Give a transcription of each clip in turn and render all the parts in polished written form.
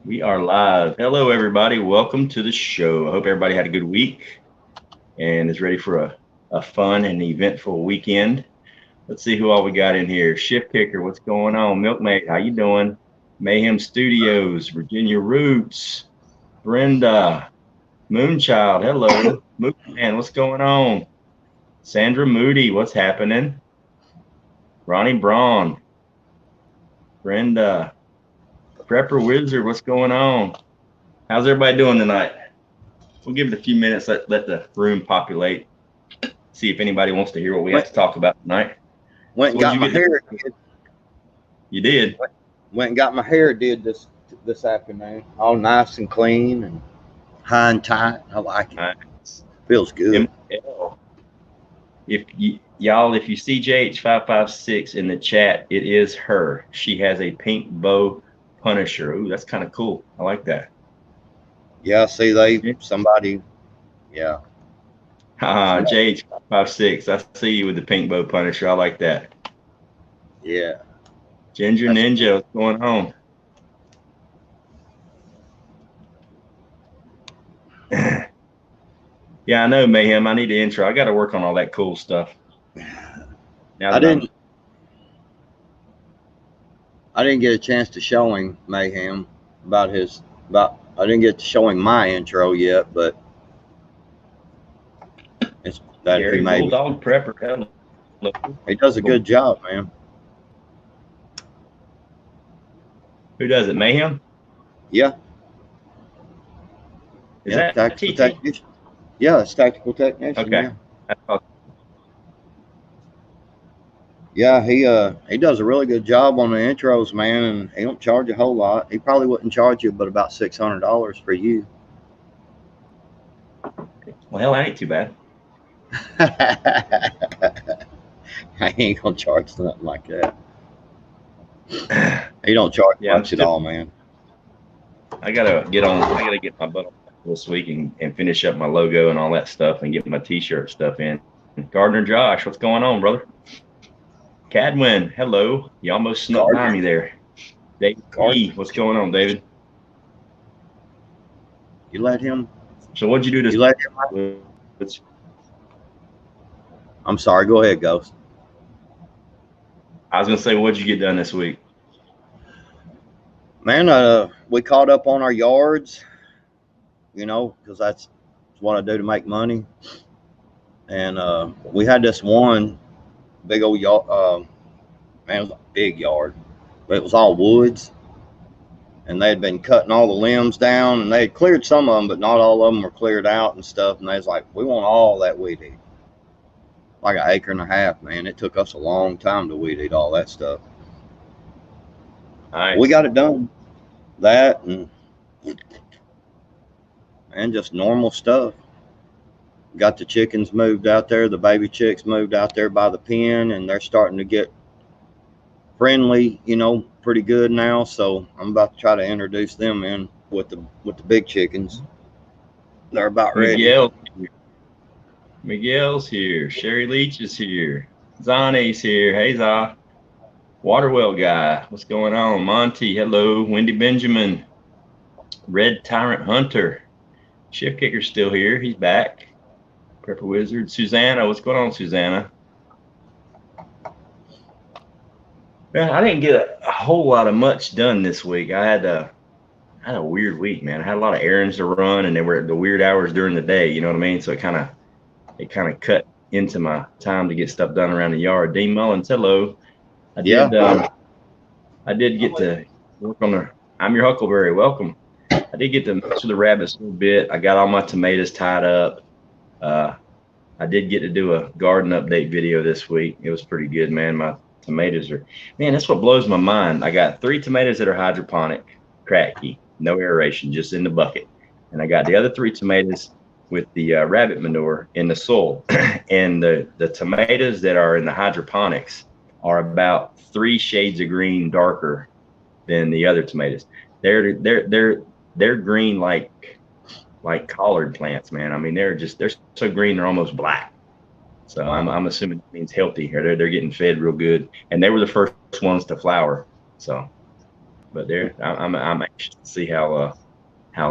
We are live. Hello, everybody. Welcome to the show. I hope everybody had a good week and is ready for a fun and eventful weekend. Let's see who all we got in here. Shift Kicker, what's going on? Milkmaid, how you doing? Mayhem Studios, Virginia Roots, Brenda, Moonchild, hello. Man, what's going on? Sandra Moody, what's happening? Ronnie Braun, Brenda, Prepper Wizard, what's going on? How's everybody doing tonight? We'll give it a few minutes, let the room populate. See if anybody wants to hear what we have to talk about tonight. Went and got my hair did. You did? Went and got my hair did this afternoon. All nice and clean and high and tight. I like it. Nice. Feels good. If you see JH556 in the chat, it is her. She has a pink bow Punisher. Ooh, that's kind of cool. I like that. Yeah, see, somebody, yeah. JH556, I see you with the pink bow Punisher. I like that. Yeah. Ginger Ninja, what's going on? Yeah, I know, Mayhem. I need the intro. I got to work on all that cool stuff. I didn't get a chance to show him, Mayhem, I didn't get to show him my intro yet, but it's that Gary he made. Bulldog Prepper. He does a good job, man. Who does it? Mayhem? Yeah. Is that tactical TT? technician? Yeah, it's tactical technician. Okay. Yeah, he does a really good job on the intros, man, and he don't charge a whole lot. He probably wouldn't charge you but about $600 for you. Well, hell, that ain't too bad. I ain't gonna charge nothing like that. He don't charge much at all, man. I gotta get my butt on this week and finish up my logo and all that stuff and get my t-shirt stuff in. Gardner Josh, what's going on, brother? Cadwin, hello. You almost snuck by me there. David E, what's going on, David? You let him. So what'd you do this? You let him. I'm sorry. Go ahead, Ghost. I was gonna say, what'd you get done this week? Man, we caught up on our yards. Because that's what I do to make money. And we had this one big old yard. Man, it was a big yard, but it was all woods. And they had been cutting all the limbs down, and they had cleared some of them, but not all of them were cleared out and stuff. And they was like, we want all that weed eat. Like an acre and a half, man. It took us a long time to weed eat all that stuff. Nice. We got it done. That and just normal stuff. Got the chickens moved out there. The baby chicks moved out there by the pen, and they're starting to get friendly, pretty good now. So I'm about to try to introduce them in with the big chickens. They're about ready. Miguel's here. Sherry Leach is here. Zonnie's here. Hey, Za. Waterwell guy, what's going on? Monty, hello. Wendy Benjamin. Red Tyrant Hunter. Shift Kicker's still here. He's back. Prepper Wizard. Susanna, what's going on, Susanna? Man, I didn't get a whole lot of much done this week. I had a weird week, man. I had a lot of errands to run, and they were the weird hours during the day. You know what I mean? So it kind of cut into my time to get stuff done around the yard. Dean Mullins, hello. I did get to work on I'm your Huckleberry. Welcome. I did get to mess with the rabbits a little bit. I got all my tomatoes tied up. I did get to do a garden update video this week. It was pretty good, man. My tomatoes that's what blows my mind. I got 3 tomatoes that are hydroponic, cracky, no aeration, just in the bucket. And I got the other 3 tomatoes with the rabbit manure in the soil. And the tomatoes that are in the hydroponics are about 3 shades of green darker than the other tomatoes. They're green like collard plants, man. I mean, they're so green they're almost black. So I'm assuming it means healthy. They're getting fed real good, and they were the first ones to flower. So But I'm anxious to see how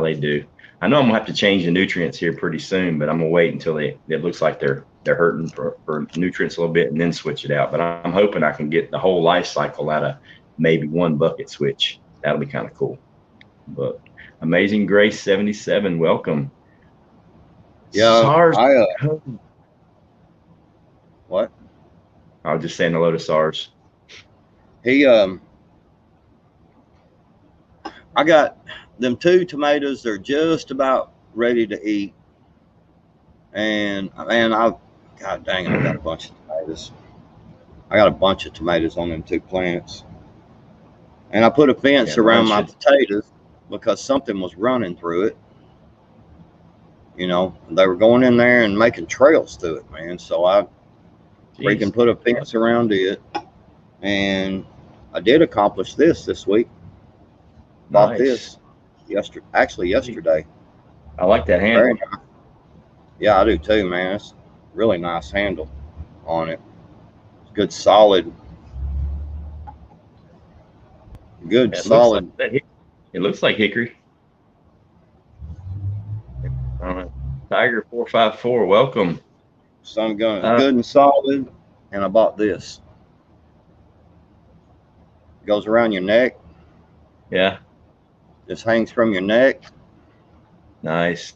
they do. I know I'm gonna have to change the nutrients here pretty soon, but I'm gonna wait until it looks like they're hurting for nutrients a little bit and then switch it out. But I'm hoping I can get the whole life cycle out of maybe one bucket switch. That'll be kind of cool. But Amazing Grace 77, welcome. Yeah, SARS. what? I was just saying hello to SARS. He I got them 2 tomatoes. They're just about ready to eat. And man, God dang, I got a bunch of tomatoes. I got a bunch of tomatoes on them 2 plants. And I put a fence around my potatoes because something was running through it. You know, they were going in there and making trails through it, man. So I freaking put a fence around it. And I did accomplish this week. Bought this yesterday. I like that handle. Nice. Yeah, I do too, man. It's really nice handle on it. Good solid. Good solid. It looks like hickory. Tiger 454, welcome. Some gun is good and solid, and I bought this. It goes around your neck. Yeah. Just hangs from your neck. Nice.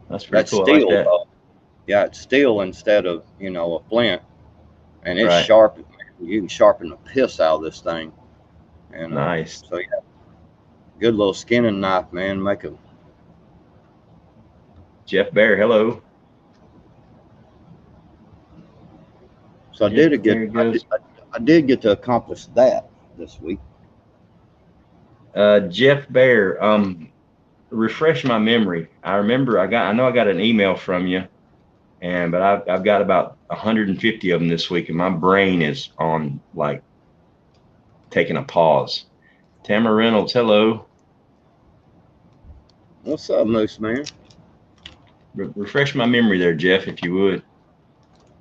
That's pretty cool. Steel, I like that. Yeah, it's steel instead of, you know, a flint. And it's sharp. You can sharpen the piss out of this thing. And nice. So yeah, good little skinning knife, man. Make them. Jeff Bear, hello. So I did get to accomplish that this week. Jeff Bear, refresh my memory. I know I got an email from you, but I've got about 150 of them this week, and my brain is on like taking a pause. Tamara Reynolds, hello. What's up, Moose Man? Refresh my memory there, Jeff, if you would.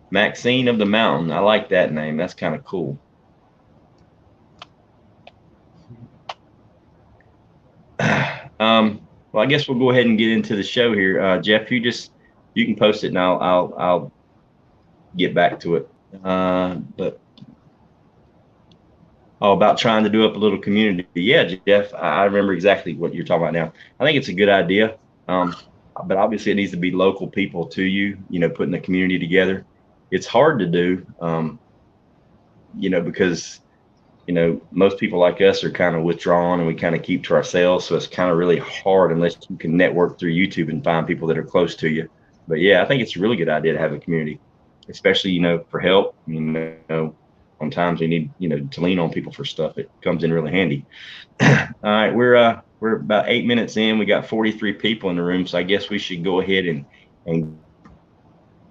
Maxine of the Mountain, I like that name. That's kind of cool. Well, I guess we'll go ahead and get into the show here. Jeff, you can post it and I'll get back to it. But about trying to do up a little community. Yeah, Jeff, I remember exactly what you're talking about now. I think it's a good idea. But obviously it needs to be local people to you, putting the community together. It's hard to do, because most people like us are kind of withdrawn and we kind of keep to ourselves. So it's kind of really hard unless you can network through YouTube and find people that are close to you. But yeah, I think it's a really good idea to have a community, especially, for help, sometimes you need, to lean on people for stuff. It comes in really handy. All right. We're about 8 minutes in. We got 43 people in the room. So I guess we should go ahead and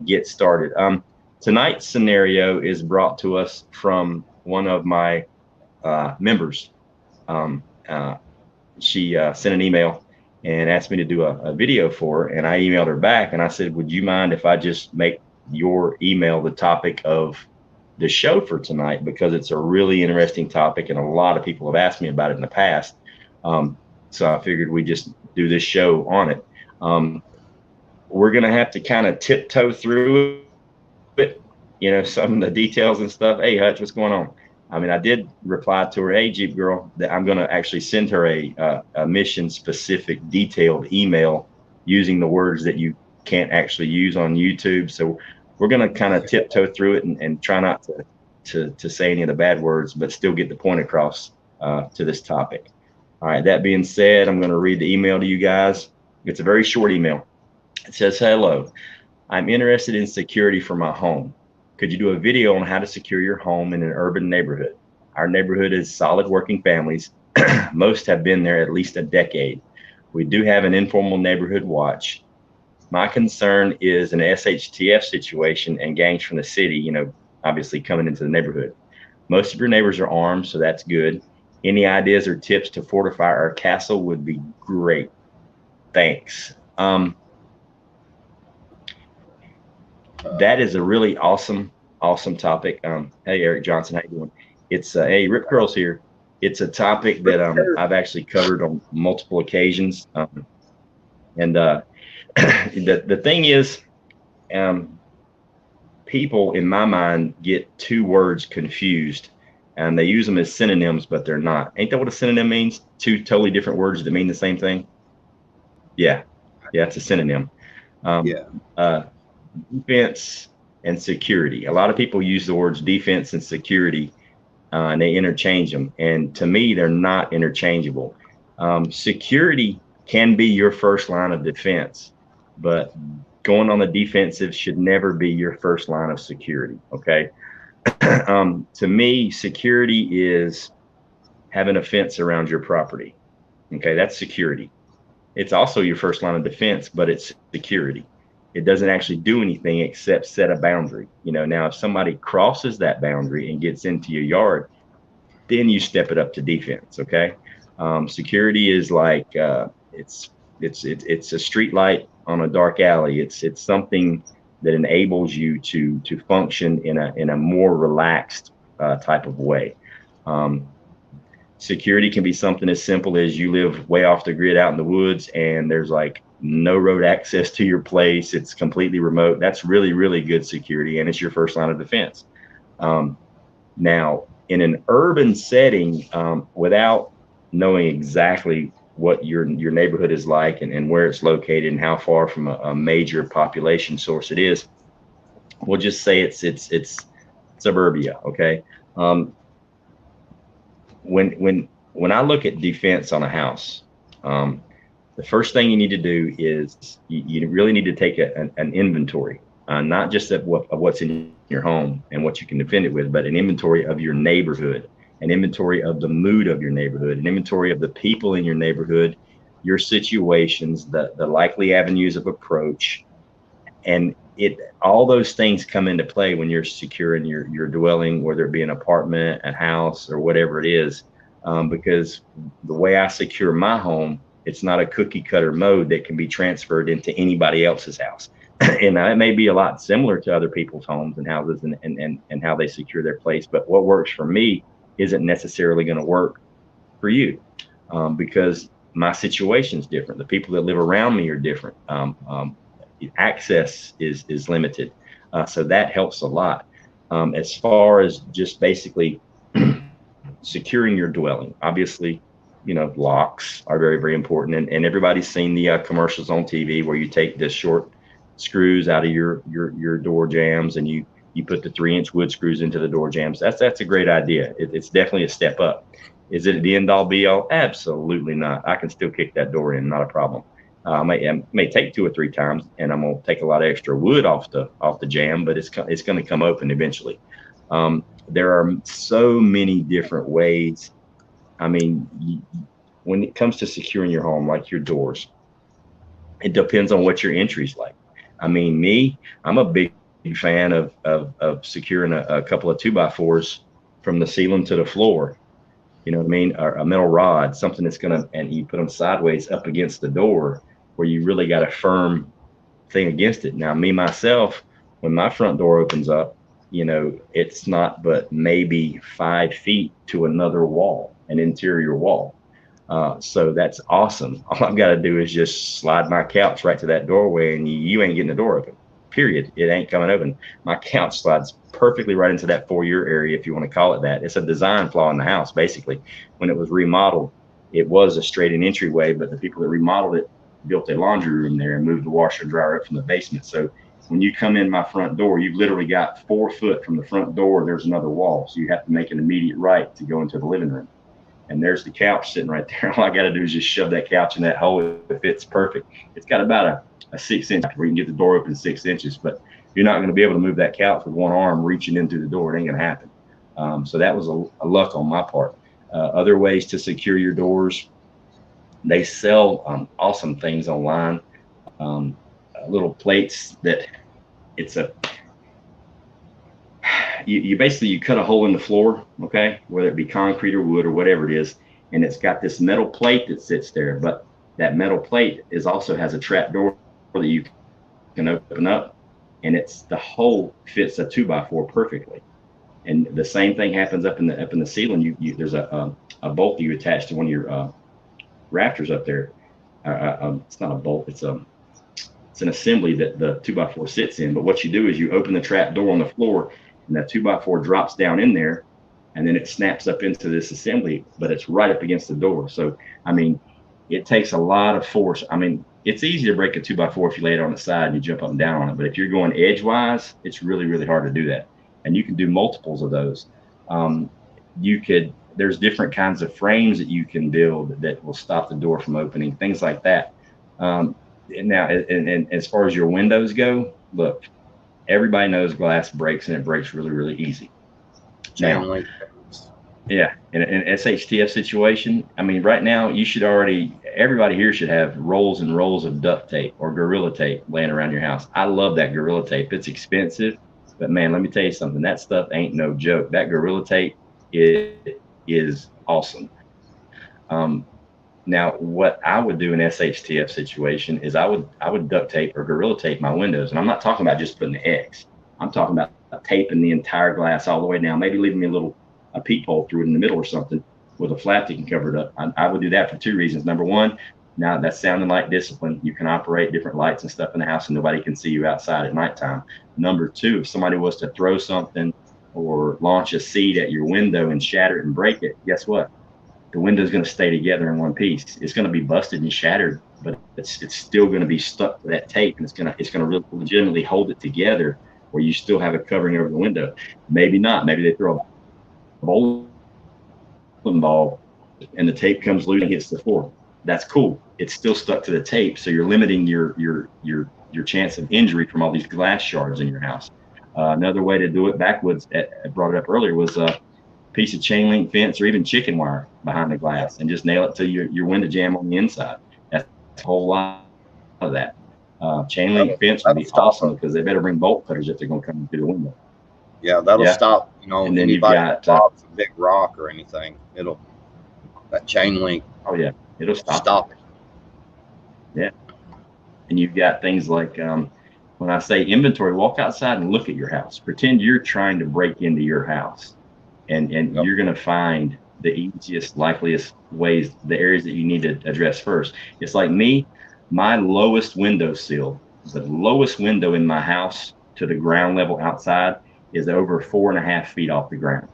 get started. Tonight's scenario is brought to us from one of my members. She sent an email and asked me to do a video for her, and I emailed her back and I said, would you mind if I just make your email the topic of the show for tonight, because it's a really interesting topic and a lot of people have asked me about it in the past. So I figured we just do this show on it. We're going to have to kind of tiptoe through it, some of the details and stuff. Hey, Hutch, what's going on? I mean, I did reply to her, hey, Jeep Girl, that I'm going to actually send her a mission-specific detailed email using the words that you can't actually use on YouTube. So we're going to kind of tiptoe through it and try not to say any of the bad words, but still get the point across to this topic. All right, that being said, I'm going to read the email to you guys. It's a very short email. It says, hello, I'm interested in security for my home. Could you do a video on how to secure your home in an urban neighborhood? Our neighborhood is solid working families. Most have been there at least a decade. We do have an informal neighborhood watch. My concern is an SHTF situation and gangs from the city, obviously coming into the neighborhood. Most of your neighbors are armed, so that's good. Any ideas or tips to fortify our castle would be great. Thanks. That is a really awesome topic. Hey, Eric Johnson, how you doing? It's hey, Rip Curls here. It's a topic that I've actually covered on multiple occasions. And the thing is, um, people in my mind get two words confused, and they use them as synonyms, but they're not. Ain't that what a synonym means? Two totally different words that mean the same thing. Yeah, yeah, it's a synonym. Um, Yeah. uh, Defense and security. A lot of people use the words defense and security, and they interchange them. And to me, they're not interchangeable. Security can be your first line of defense, but going on the defensive should never be your first line of security. Okay. To me, security is having a fence around your property. Okay. That's security. It's also your first line of defense, but it's security. It doesn't actually do anything except set a boundary. Now if somebody crosses that boundary and gets into your yard, then you step it up to defense. Okay. Security is like it's a street light on a dark alley. It's something that enables you to function in a more relaxed type of way. Um, Security can be something as simple as you live way off the grid out in the woods and there's like no road access to your place. It's completely remote. That's really, really good security, and it's your first line of defense. Um, Now, in an urban setting, without knowing exactly what your neighborhood is like and where it's located and how far from a major population source it is, we'll just say it's suburbia. Okay. Um, when I look at defense on a house, um, the first thing you need to do is you really need to take an inventory, not just of what's in your home and what you can defend it with, but an inventory of your neighborhood, an inventory of the mood of your neighborhood, an inventory of the people in your neighborhood, your situations, the likely avenues of approach, and all those things come into play when you're securing your dwelling, whether it be an apartment, a house, or whatever it is. Because the way I secure my home, it's not a cookie cutter mode that can be transferred into anybody else's house. And it may be a lot similar to other people's homes and houses and how they secure their place. But what works for me isn't necessarily going to work for you, because my situation is different. The people that live around me are different. Access is limited. So that helps a lot. As far as just basically securing your dwelling, obviously, locks are very, very important. And everybody's seen the commercials on TV where you take the short screws out of your door jambs and you put the 3-inch wood screws into the door jambs. That's a great idea. It's definitely a step up. Is it the end all be all? Absolutely not. I can still kick that door in, not a problem. I may take 2 or 3 times, and I'm gonna take a lot of extra wood off the jam, but it's going to come open eventually. There are so many different ways. I mean, when it comes to securing your home, like your doors, it depends on what your entry's like. I mean, I'm a big fan of securing a couple of 2x4s from the ceiling to the floor. You know what I mean? Or a metal rod, something that's and you put them sideways up against the door where you really got a firm thing against it. Now, me, myself, when my front door opens up, it's not but maybe 5 feet to another wall, an interior wall. So that's awesome. All I've got to do is just slide my couch right to that doorway, and you ain't getting the door open. Period. It ain't coming open. My couch slides perfectly right into that foyer area, if you want to call it that. It's a design flaw in the house, basically. When it was remodeled, it was a straight-in entryway, but the people that remodeled it built a laundry room there and moved the washer and dryer up from the basement. So when you come in my front door, you've literally got 4 foot from the front door, there's another wall. So you have to make an immediate right to go into the living room. And there's the couch sitting right there. All I got to do is just shove that couch in that hole. It fits perfect. It's got about a 6-inch where you can get the door open 6 inches, but you're not going to be able to move that couch with one arm reaching in through the door. It ain't going to happen. So that was a luck on my part. Other ways to secure your doors, they sell awesome things online. Little plates that you basically you cut a hole in the floor, okay, whether it be concrete or wood or whatever it is, and it's got this metal plate that sits there. But that metal plate also has a trap door that you can open up, and the hole fits a 2x4 perfectly. And the same thing happens up in the ceiling. There's a bolt that you attach to one of your rafters up there. It's not a bolt. It's an assembly that the 2x4 sits in. But what you do is you open the trap door on the floor, and that 2x4 drops down in there, and then it snaps up into this assembly, but it's right up against the door. So, I mean, it takes a lot of force. I mean, it's easy to break a 2x4 if you lay it on the side and you jump up and down on it. But if you're going edgewise, it's really, really hard to do that. And you can do multiples of those. Um, there's different kinds of frames that you can build that will stop the door from opening, things like that. And now, and as far as your windows go, look, everybody knows glass breaks, and it breaks really, really easy. Chain Now, link. yeah, in an SHTF situation, I mean, right now everybody here should have rolls and rolls of duct tape or Gorilla Tape laying around your house. I love that Gorilla Tape. It's expensive, but man, let me tell you something. That stuff ain't no joke. That Gorilla Tape is awesome. Um, Now, what I would do in SHTF situation is I would duct tape or Gorilla Tape my windows, and I'm not talking about just putting the X. I'm talking about taping the entire glass all the way down, maybe leaving me a peephole through it in the middle or something with a flap that can cover it up. I would do that for two reasons. Number one, now that's sounding like discipline. You can operate different lights and stuff in the house, and nobody can see you outside at nighttime. Number two, if somebody was to throw something or launch a seed at your window and shatter it and break it, guess what? The window's going to stay together in one piece. It's going to be busted and shattered, but it's still going to be stuck to that tape, and it's going to really legitimately hold it together, where you still have a covering over the window. Maybe not. Maybe they throw a bowling ball and the tape comes loose and hits the floor. That's cool. It's still stuck to the tape, so you're limiting your chance of injury from all these glass shards in your house. Another way to do it, Backwoods brought it up earlier, was piece of chain link fence or even chicken wire behind the glass and just nail it to your window jamb on the inside. That's a whole lot of that. Chain link fence would be awesome, because they better bring bolt cutters if they're going to come through the window. Yeah, that'll Yeah. stop, And then you've anybody got, that drops a big rock or anything. That chain link oh yeah, it'll stop it. Yeah. And you've got things like, when I say inventory, walk outside and look at your house. Pretend you're trying to break into your house, and Yep. you're going to find the easiest, likeliest ways, the areas that you need to address first. It's like me, my lowest window sill, the lowest window in my house to the ground level outside is over 4.5 feet off the ground.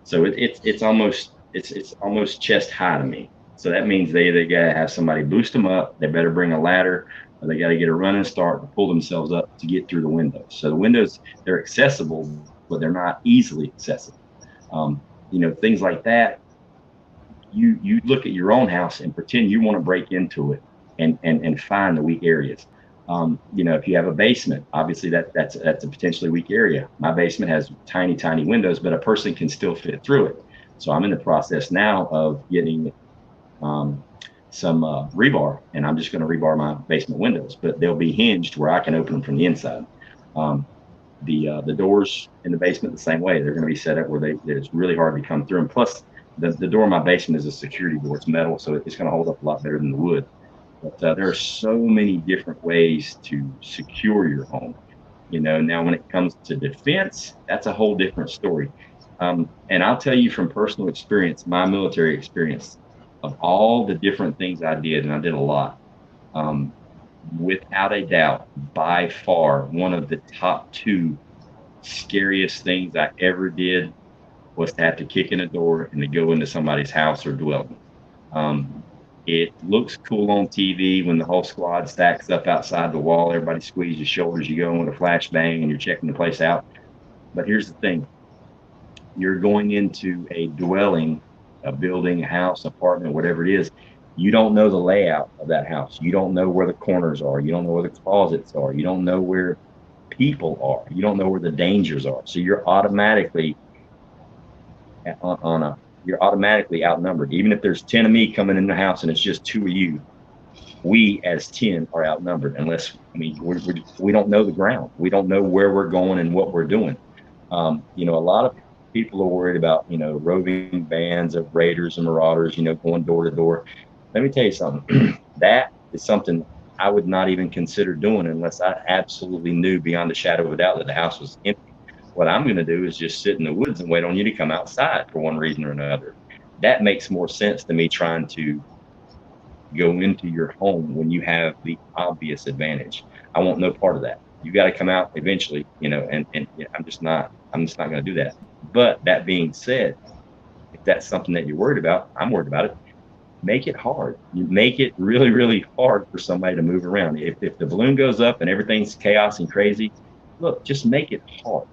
So it's almost chest high to me. So that means they gotta have somebody boost them up. They better bring a ladder, or they gotta get a running start to pull themselves up to get through the windows. So the windows, they're accessible, but they're not easily accessible. Things like that. You look at your own house and pretend you want to break into it and find the weak areas. If you have a basement, obviously that's a potentially weak area. My basement has tiny windows, but a person can still fit through it. So I'm in the process now of getting some rebar, and I'm just going to rebar my basement windows, but they'll be hinged where I can open them from the inside. The doors in the basement the same way. They're going to be set up where it's really hard to come through. And plus, the door in my basement is a security door. It's metal, so it's going to hold up a lot better than the wood. But there are so many different ways to secure your home. Now when it comes to defense, that's a whole different story. And I'll tell you from personal experience, my military experience, of all the different things I did, and I did a lot, without a doubt, by far, one of the top two scariest things I ever did was to have to kick in a door and to go into somebody's house or dwelling. It looks cool on TV when the whole squad stacks up outside the wall, everybody squeezes your shoulders, you go in with a flashbang and you're checking the place out. But here's the thing. You're going into a dwelling, a building, a house, apartment, whatever it is. You don't know the layout of that house. You don't know where the corners are. You don't know where the closets are. You don't know where people are. You don't know where the dangers are. So you're automatically you're automatically outnumbered. Even if there's 10 of me coming in the house and it's just 2 of you, we as 10 are outnumbered, unless we don't know the ground. We don't know where we're going and what we're doing. A lot of people are worried about, roving bands of raiders and marauders, going door to door. Let me tell you something. That is something I would not even consider doing unless I absolutely knew beyond a shadow of a doubt that the house was empty. What I'm going to do is just sit in the woods and wait on you to come outside for one reason or another. That makes more sense to me trying to go into your home when you have the obvious advantage. I want no part of that. You got to come out eventually, and yeah, I'm just not going to do that. But that being said, if that's something that you're worried about, I'm worried about it. Make it hard. You make it really, really hard for somebody to move around. If the balloon goes up and everything's chaos and crazy, look, just make it hard.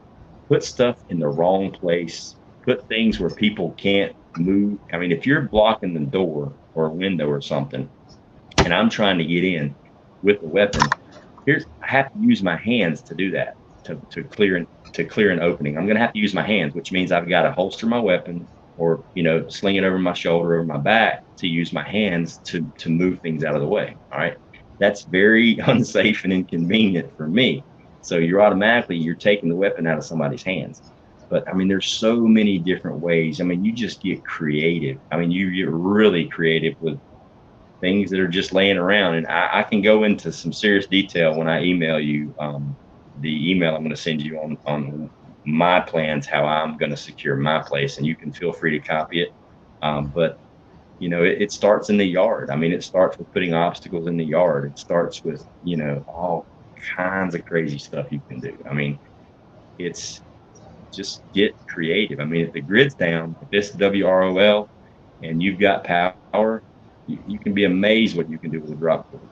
Put stuff in the wrong place. Put things where people can't move. I mean, if you're blocking the door or a window or something, and I'm trying to get in with a weapon, I have to use my hands to do that, to clear an opening. I'm going to have to use my hands, which means I've got to holster my weapon or sling it over my shoulder or my back to use my hands to move things out of the way. All right, that's very unsafe and inconvenient for me. So you're taking the weapon out of somebody's hands. But I mean, there's so many different ways. I mean, you just get creative. I mean, you get really creative with things that are just laying around. And I can go into some serious detail when I email you the email I'm going to send you on my plans, how I'm going to secure my place, and you can feel free to copy it. But it starts in the yard. I mean, it starts with putting obstacles in the yard. It starts with, all kinds of crazy stuff you can do. I mean, it's just get creative. I mean, if the grid's down, if it's WROL and you've got power, you can be amazed what you can do with a drop cord.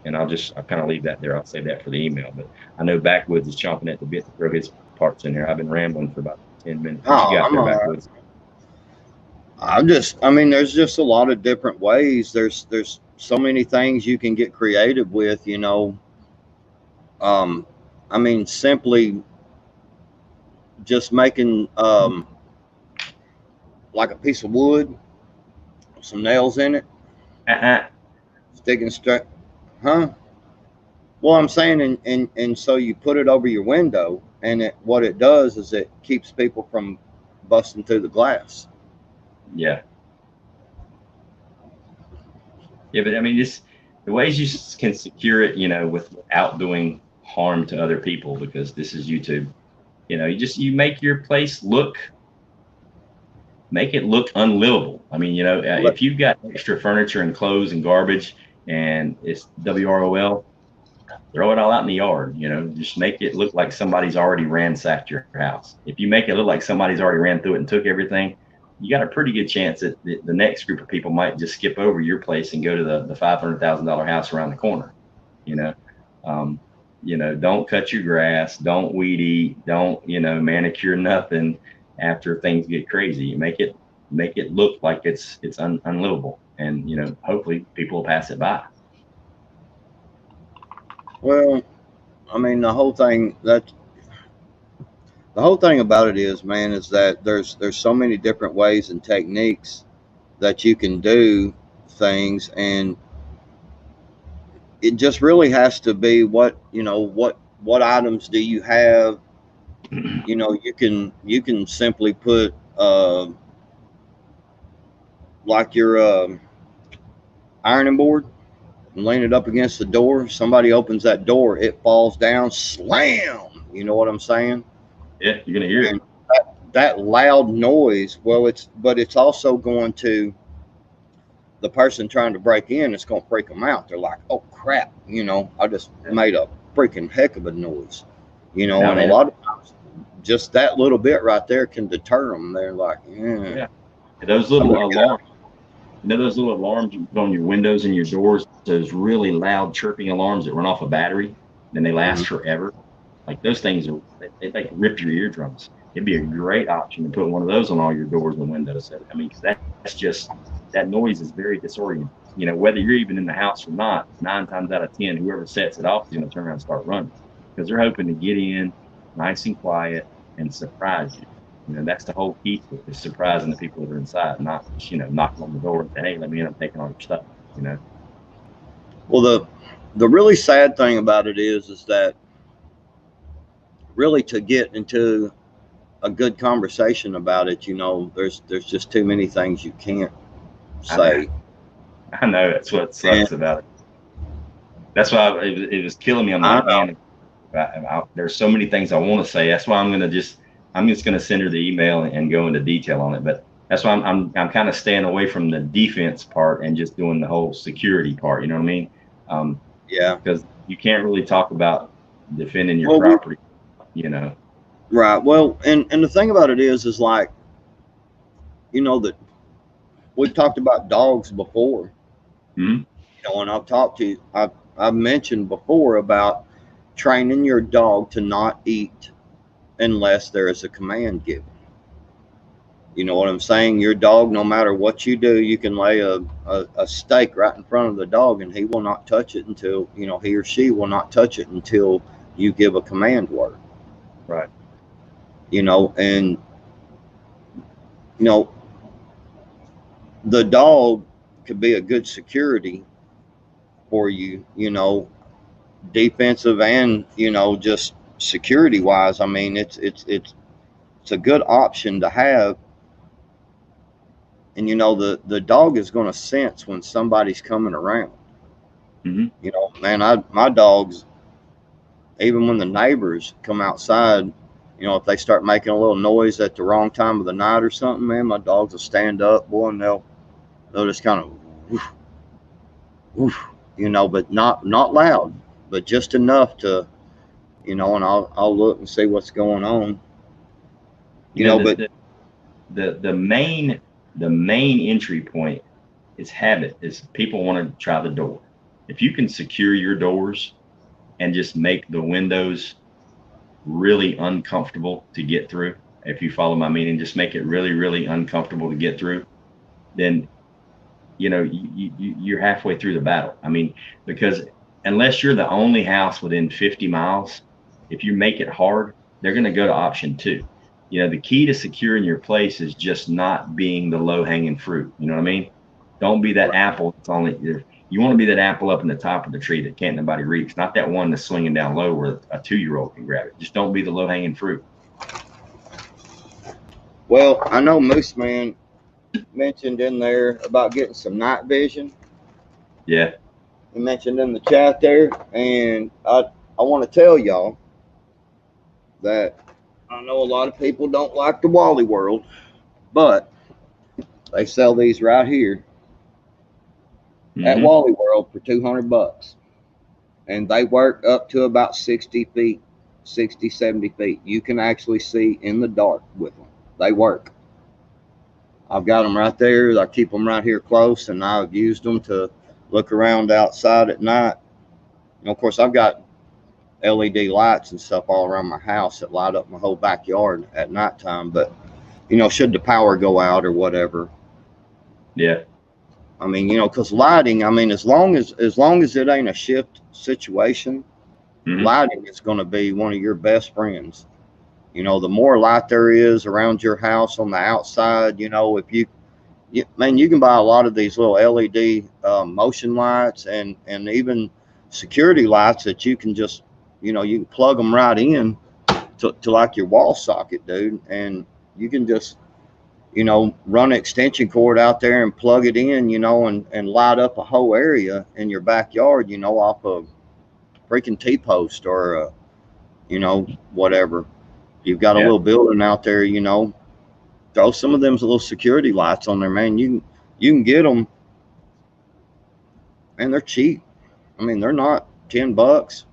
And I'll kind of leave that there. I'll save that for the email. But I know Backwoods is chomping at the bit to throw his parts in there. I've been rambling for about 10 minutes. What you got there, Backwoods? I mean, there's just a lot of different ways. There's so many things you can get creative with, I mean, simply just making like a piece of wood, some nails in it, sticking straight, huh? Well, I'm saying, and so you put it over your window, and what it does is it keeps people from busting through the glass. Yeah. Yeah, but I mean, just the ways you can secure it, without doing harm to other people, because this is YouTube. You make your place make it look unlivable. I mean, if you've got extra furniture and clothes and garbage and it's WROL, throw it all out in the yard. Just make it look like somebody's already ransacked your house. If you make it look like somebody's already ran through it and took everything, you got a pretty good chance that the next group of people might just skip over your place and go to the $500,000 house around the corner. Don't cut your grass, don't weed eat, don't manicure nothing after things get crazy. Make it look like it's unlivable, and hopefully people will pass it by. Well, I mean, the whole thing about it is, man, is that there's so many different ways and techniques that you can do things, and it just really has to be what items do you have. You can simply put like your ironing board and lean it up against the door. Somebody opens that door, it falls down, slam. You know what I'm saying? Yeah, you're gonna hear it. That loud noise. Well, it's also going to the person trying to break in. It's going to freak them out. They're like, "Oh crap!" I just made a freaking heck of a noise. And a lot of times, just that little bit right there can deter them. They're like, yeah. Those little alarms. Those little alarms you put on your windows and your doors. Those really loud chirping alarms that run off a battery, and they last forever. Like those things they like rip your eardrums. It'd be a great option to put one of those on all your doors and windows. I mean, that's just, that noise is very disorienting. Whether you're even in the house or not, 9 times out of 10, whoever sets it off is going to turn around and start running, because they're hoping to get in nice and quiet and surprise you. That's the whole key to it, is surprising the people that are inside, not just, knocking on the door and saying, "Hey, let me in, I'm taking all your stuff." Well, the really sad thing about it is that really to get into a good conversation about it, there's just too many things you can't say. I know that's what sucks about it. That's why it was killing me. I'm like, man, there's so many things I want to say. That's why I'm just going to send her the email and go into detail on it. But that's why I'm kind of staying away from the defense part and just doing the whole security part. You know what I mean? Yeah. Because you can't really talk about defending your Well, property, you know. right. Well, and the thing about it is like, that we've talked about dogs before, Hmm. and I've mentioned before about training your dog to not eat unless there is a command given. You know what I'm saying? Your dog, no matter what you do, you can lay a steak right in front of the dog and he will not touch it until, he or she will not touch it until you give a command word. Right. And, you know, the dog could be a good security for you, defensive and, just security wise. I mean, it's a good option to have. And the dog is going to sense when somebody's coming around. Hmm. Man, my dogs, even when the neighbors come outside, if they start making a little noise at the wrong time of the night or something, man, my dogs will stand up, boy, and they'll just kind of woof, woof, but not loud, but just enough to, and I'll look and see what's going on. You know, But the main entry point is habit. Is people want to try the door. If you can secure your doors and just make the windows really uncomfortable to get through, if you follow my meaning, just make it really, really uncomfortable to get through, then you're halfway through the battle. I mean, because unless you're the only house within 50 miles, if you make it hard, they're going to go to option two. The key to securing your place is just not being the low hanging fruit. You know what I mean? Don't be that apple. You want to be that apple up in the top of the tree that can't nobody reach, not that one that's swinging down low where a 2-year-old can grab it. Just don't be the low hanging fruit. well, I know Moose Man mentioned in there about getting some night vision. Yeah. He mentioned in the chat there, and I want to tell y'all that I know a lot of people don't like the Wally World, but they sell these right here at Hmm. Wally World for $200, and they work up to about 60 feet, 60, 70 feet. You can actually see in the dark with them. They work. I've got them right there. I keep them right here close, and I've used them to look around outside at night. And of course, I've got LED lights and stuff all around my house that light up my whole backyard at nighttime. But should the power go out or whatever, Yeah. I mean, because lighting, I mean, as long as it ain't a shift situation, Hmm. lighting is going to be one of your best friends. The more light there is around your house on the outside, if man, you can buy a lot of these little LED motion lights and even security lights that you can just, you can plug them right in to like your wall socket, dude, and you can just, run an extension cord out there and plug it in, and light up a whole area in your backyard, off a freaking T-post or whatever. You've got a Yeah. little building out there, throw some of them little security lights on there, man. You can get them, and they're cheap. I mean, they're not $10,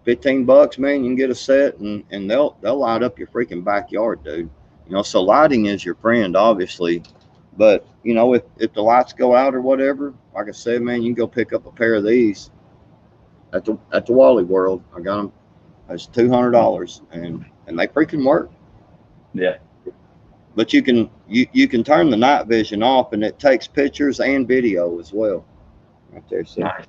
$15, man. You can get a set, and they'll light up your freaking backyard, dude. So lighting is your friend, obviously. But if the lights go out or whatever, like I said, man, you can go pick up a pair of these at the Wally World. I got them. It's $200, and they freaking work. Yeah. But you can turn the night vision off, and it takes pictures and video as well. Right there, so Nice.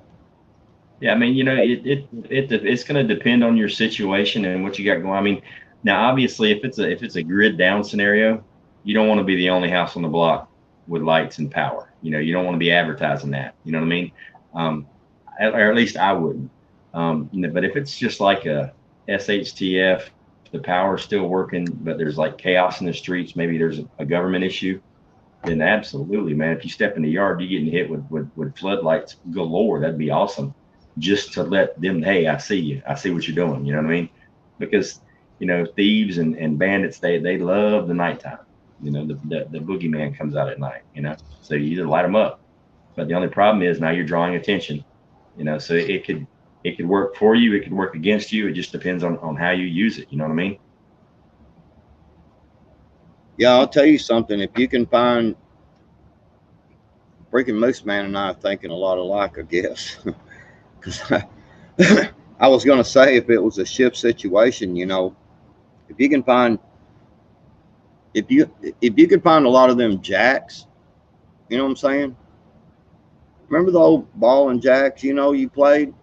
Yeah, I mean, it's going to depend on your situation and what you got going. I mean, now obviously, if it's a grid down scenario, you don't want to be the only house on the block with lights and power. You don't want to be advertising that. You know what I mean? Or at least I wouldn't. But if it's just like a SHTF, the power's still working, but there's like chaos in the streets, maybe there's a government issue, then absolutely, man. If you step in the yard, you're getting hit with floodlights galore. That'd be awesome. just to let them, hey, I see you, I see what you're doing. You know what I mean? Because thieves and bandits, they love the nighttime. The boogeyman comes out at night. So you either light them up, but the only problem is now you're drawing attention. So it could work for you, it could work against you. It just depends on how you use it. You know what I mean? Yeah, I'll tell you something. If you can find freaking Moose Man and I are thinking a lot alike, I guess. Because I was going to say, if it was a shift situation, if you can find if you could find a lot of them jacks, you know what I'm saying? Remember the old ball and jacks, you played?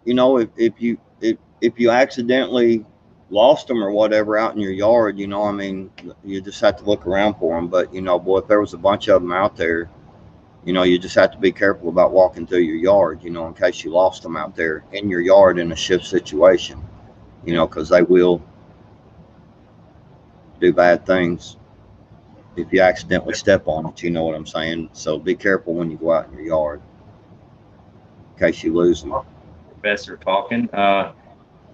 If you accidentally lost them or whatever out in your yard, I mean, you just have to look around for them. But boy, if there was a bunch of them out there, you just have to be careful about walking through your yard, in case you lost them out there in your yard in a shift situation, because they will do bad things if you accidentally step on it. You know what I'm saying? So be careful when you go out in your yard in case you lose them. Professor talking.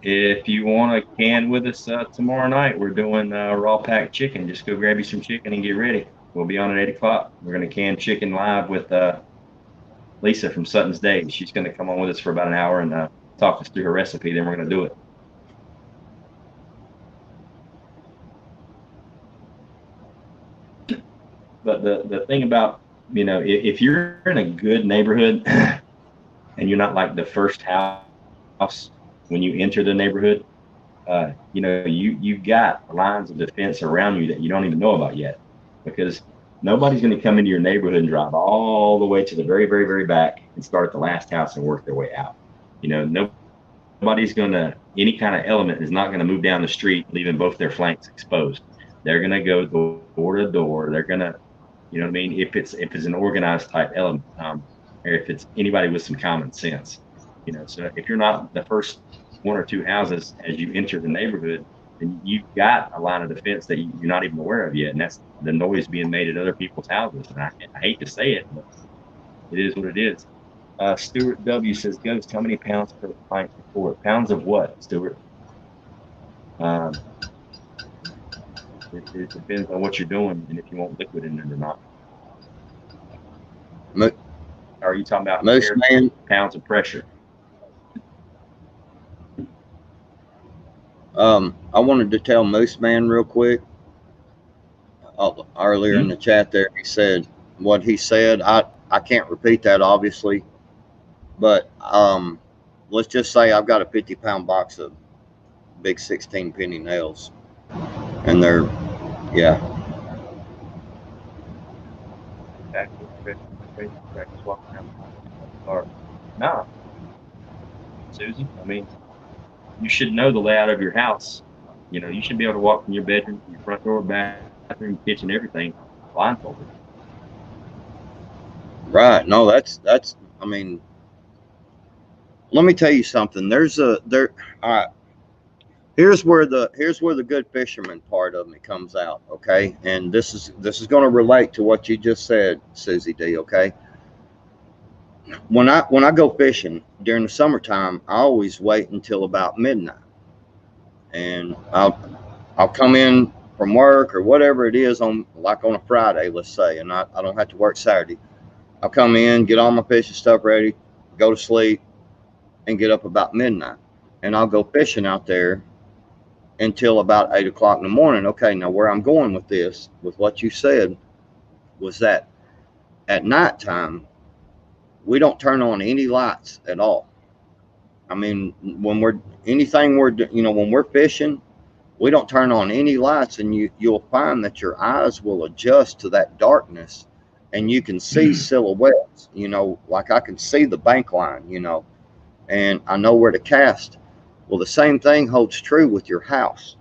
If you want to can with us tomorrow night, we're doing raw packed chicken. Just go grab you some chicken and get ready. We'll be on at 8 o'clock. We're going to can chicken live with Lisa from Sutton's Days. She's going to come on with us for about an hour and talk us through her recipe. Then we're going to do it. But the thing about, if you're in a good neighborhood and you're not like the first house when you enter the neighborhood, you've got lines of defense around you that you don't even know about yet, because nobody's going to come into your neighborhood and drive all the way to the very, very, very back and start at the last house and work their way out. Nobody's going to, any kind of element is not going to move down the street, leaving both their flanks exposed. They're going to go door to door. They're going to, what I mean? If it's an organized type element, or if it's anybody with some common sense, so if you're not the first one or two houses as you enter the neighborhood, then you've got a line of defense that you're not even aware of yet, and that's the noise being made at other people's houses. And I hate to say it, but it is what it is. Stuart W says, Ghost, how many pounds per pint per quart? Pounds of what, Stuart? It depends on what you're doing and if you want liquid in it or not. Are you talking about pounds of pressure? I wanted to tell Moose Man real quick. Earlier in the chat there, he said what he said. I can't repeat that, obviously, but let's just say I've got a 50-pound box of big 16 penny nails, and they're, yeah. No, Susie, I mean, you should know the layout of your house. You should be able to walk from your bedroom, from your front door, bathroom, kitchen, everything blindfolded. Right. No, that's. I mean, let me tell you something. All right. Here's where the good fisherman part of me comes out. Okay, and this is going to relate to what you just said, Susie D. Okay. When I go fishing during the summertime, I always wait until about midnight, and I'll come in from work or whatever it is on a Friday, let's say, and I don't have to work Saturday. I'll come in, get all my fishing stuff ready, go to sleep, and get up about midnight, and I'll go fishing out there until about 8 o'clock in the morning. Okay, now where I'm going with this, with what you said, was that at nighttime, we don't turn on any lights at all. I mean, when we're fishing, we don't turn on any lights, and you'll find that your eyes will adjust to that darkness, and you can see silhouettes, like I can see the bank line, and I know where to cast. Well, the same thing holds true with your house.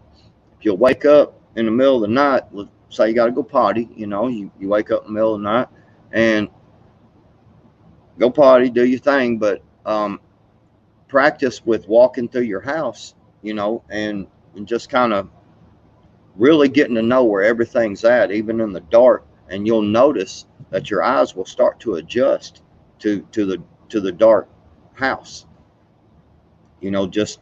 If you'll wake up in the middle of the night, let's say you got to go potty, you wake up in the middle of the night and go potty, do your thing, but practice with walking through your house, and just kind of really getting to know where everything's at, even in the dark, and you'll notice that your eyes will start to adjust to the dark house. Just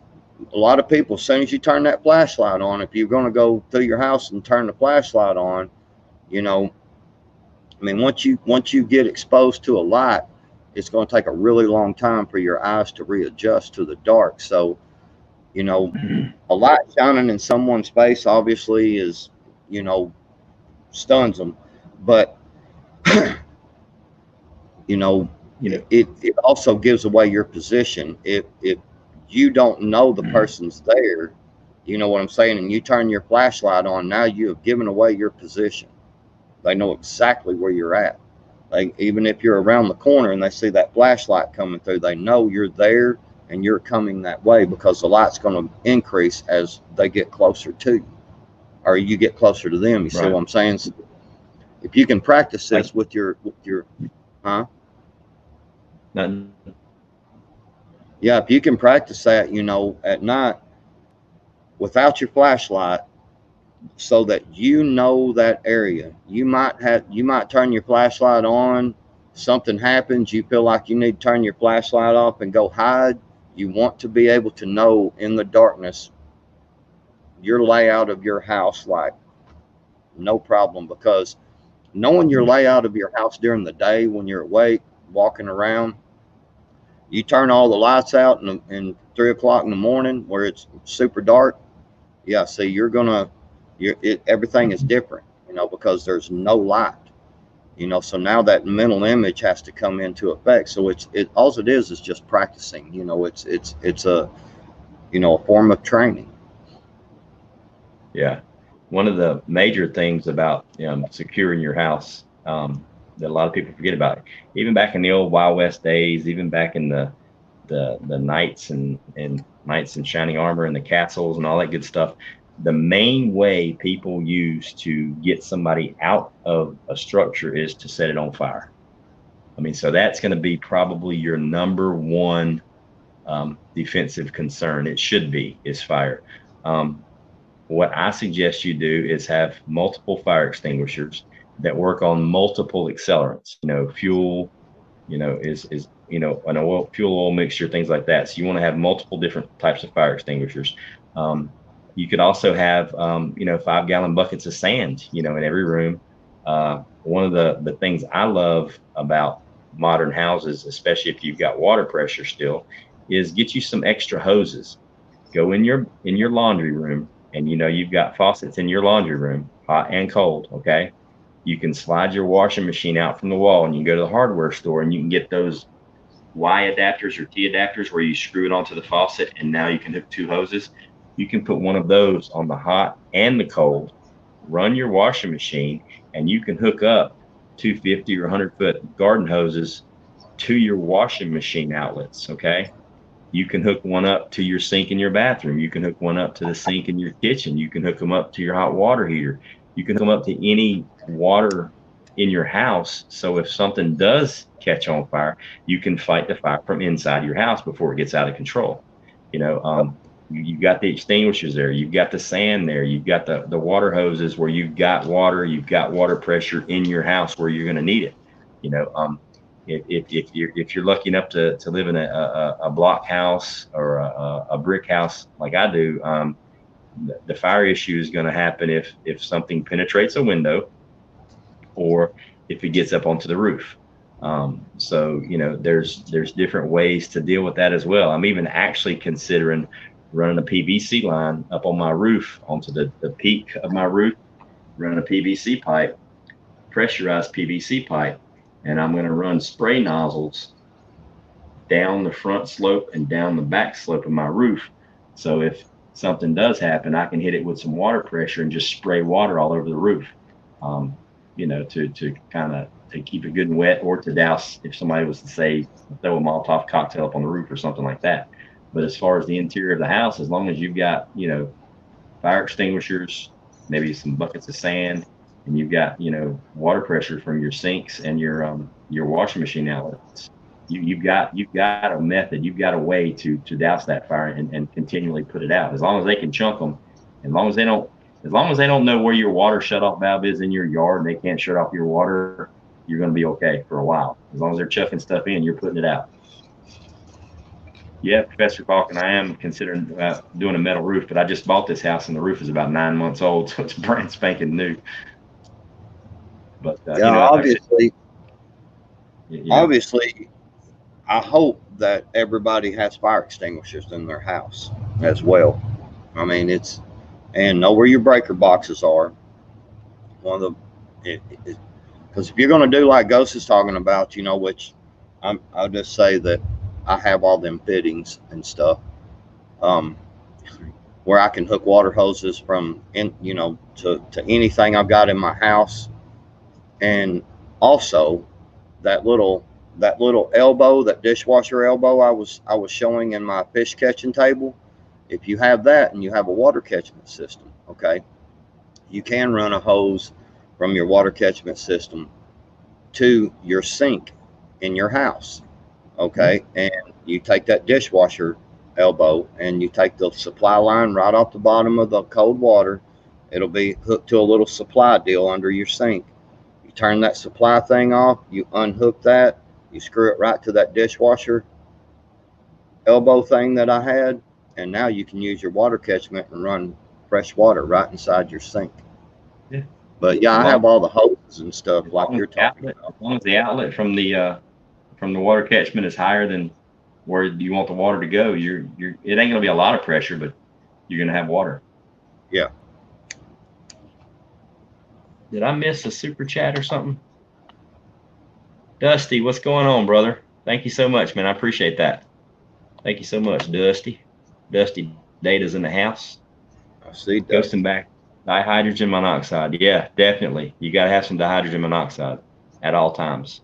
a lot of people, as soon as you turn that flashlight on, if you're going to go through your house and turn the flashlight on, I mean, once you get exposed to a light, it's going to take a really long time for your eyes to readjust to the dark. So, a light shining in someone's face obviously is, stuns them, but it also gives away your position. If you don't know the person's there, you know what I'm saying, and you turn your flashlight on, now you have given away your position. They know exactly where you're at. Even if you're around the corner and they see that flashlight coming through, they know you're there and you're coming that way, because the light's going to increase as they get closer to you, or you get closer to them. You see what I'm saying? So if you can practice this with your Nothing. Yeah, if you can practice that, at night without your flashlight, so that that area. You might turn your flashlight on, something happens, you feel like you need to turn your flashlight off and go hide. You want to be able to know in the darkness your layout of your house, like no problem, because knowing your layout of your house during the day when you're awake, walking around, you turn all the lights out in 3 o'clock in the morning where it's super dark. Yeah, see, everything is different, because there's no light, so now that mental image has to come into effect. So all it is just practicing. It's a a form of training. Yeah. One of the major things about securing your house, that a lot of people forget about, even back in the old Wild West days, even back in the knights and knights in shining armor and the castles and all that good stuff, the main way people use to get somebody out of a structure is to set it on fire. I mean, so that's going to be probably your number one defensive concern. It should be, is fire. What I suggest you do is have multiple fire extinguishers that work on multiple accelerants. Fuel, is an fuel oil mixture, things like that. So you want to have multiple different types of fire extinguishers. You could also have 5-gallon buckets of sand, in every room. One of the things I love about modern houses, especially if you've got water pressure still, is get you some extra hoses. Go in your laundry room, and you've got faucets in your laundry room, hot and cold. Okay, you can slide your washing machine out from the wall, and you can go to the hardware store and you can get those Y adapters or T adapters where you screw it onto the faucet, and now you can hook 2 hoses. You can put one of those on the hot and the cold, run your washing machine, and you can hook up 250 or 100-foot garden hoses to your washing machine outlets. Okay, you can hook one up to your sink in your bathroom. You can hook one up to the sink in your kitchen. You can hook them up to your hot water heater. You can hook them up to any water in your house. So if something does catch on fire, you can fight the fire from inside your house before it gets out of control. You've got the extinguishers there. You've got the sand there. You've got the water hoses where you've got water pressure in your house where you're going to need it. If you're lucky enough to live in a block house or a brick house like I do, the fire issue is going to happen if something penetrates a window or if it gets up onto the roof. So there's different ways to deal with that as well. I'm even actually considering running a PVC line up on my roof onto the peak of my roof, running a PVC pipe, pressurized PVC pipe, and I'm going to run spray nozzles down the front slope and down the back slope of my roof. So if something does happen, I can hit it with some water pressure and just spray water all over the roof, to kind of to keep it good and wet, or to douse if somebody was to say throw a Molotov cocktail up on the roof or something like that. But as far as the interior of the house, as long as you've got, fire extinguishers, maybe some buckets of sand, and you've got, water pressure from your sinks and your washing machine outlets, you've got a method, you've got a way to douse that fire and continually put it out. As long as they can chunk them, as long as they don't know where your water shutoff valve is in your yard and they can't shut off your water, you're going to be okay for a while. As long as they're chucking stuff in, you're putting it out. Yeah, Professor Falcon, I am considering doing a metal roof, but I just bought this house and the roof is about 9 months old, so it's brand spanking new. But Yeah, like I said, you know, obviously, I hope that everybody has fire extinguishers in their house as well. I mean, and know where your breaker boxes are. One of the, because if you're going to do like Ghost is talking about, which I'll just say that I have all them fittings and stuff, um, where I can hook water hoses from to anything I've got in my house, and also that little elbow, that dishwasher elbow I was showing in my fish catching table. If you have that and you have a water catchment system, okay, you can run a hose from your water catchment system to your sink in your house, okay, and you take that dishwasher elbow and you take the supply line right off the bottom of the cold water. It'll be hooked to a little supply deal under your sink. You turn that supply thing off, you unhook that, you screw it right to that dishwasher elbow thing that I had, and now you can use your water catchment and run fresh water right inside your sink. yeah, But yeah, as I long have all the hoses and stuff as like long as you're the talking outlet, about. as long as the outlet from the water catchment is higher than where you want the water to go, it ain't gonna be a lot of pressure, but you're gonna have water. Yeah. Did I miss a super chat or something? Dusty, what's going on, brother? Thank you so much, man. I appreciate that. Thank you so much, Dusty. Dusty Data's in the house. I see, Ghosting Dusty. back. Dihydrogen monoxide. Yeah, definitely. You got to have some dihydrogen monoxide at all times,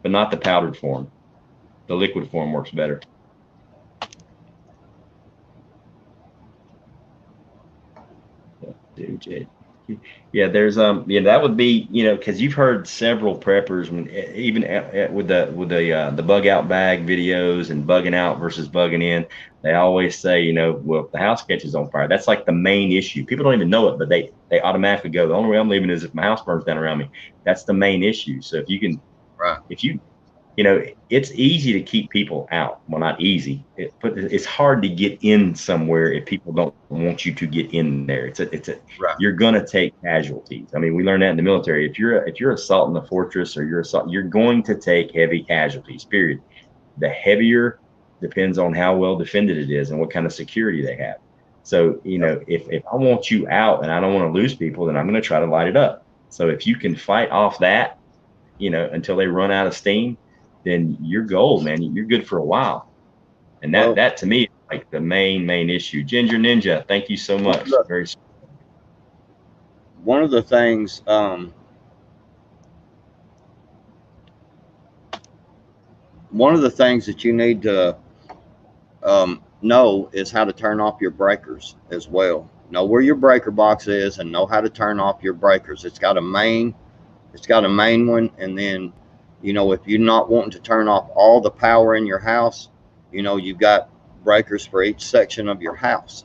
but not the powdered form. The liquid form works better. Dude, yeah, there's yeah, that would be, because you've heard several preppers when even with the bug out bag videos and bugging out versus bugging in, they always say, well, if the house catches on fire, that's like the main issue. People don't even know it, but they automatically go, the only way I'm leaving is if my house burns down around me. That's the main issue. So Right. if you it's easy to keep people out. Well, not easy, but it's hard to get in somewhere if people don't want you to get in there. Right. You're gonna take casualties. I mean, we learned that in the military. If you're assaulting the fortress or you're going to take heavy casualties. Period. The heavier depends on how well defended it is and what kind of security they have. So, Yep. if I want you out and I don't want to lose people, then I'm going to try to light it up. So if you can fight off that, until they run out of steam, then you're gold, man. You're good for a while. And that Well, that to me is like the main issue. Ginger Ninja, thank you so one of much. the Very one of the things one of the things that you need to know is how to turn off your breakers as well. Know where your breaker box is and know how to turn off your breakers. It's got a main one, and then if you're not wanting to turn off all the power in your house, you've got breakers for each section of your house.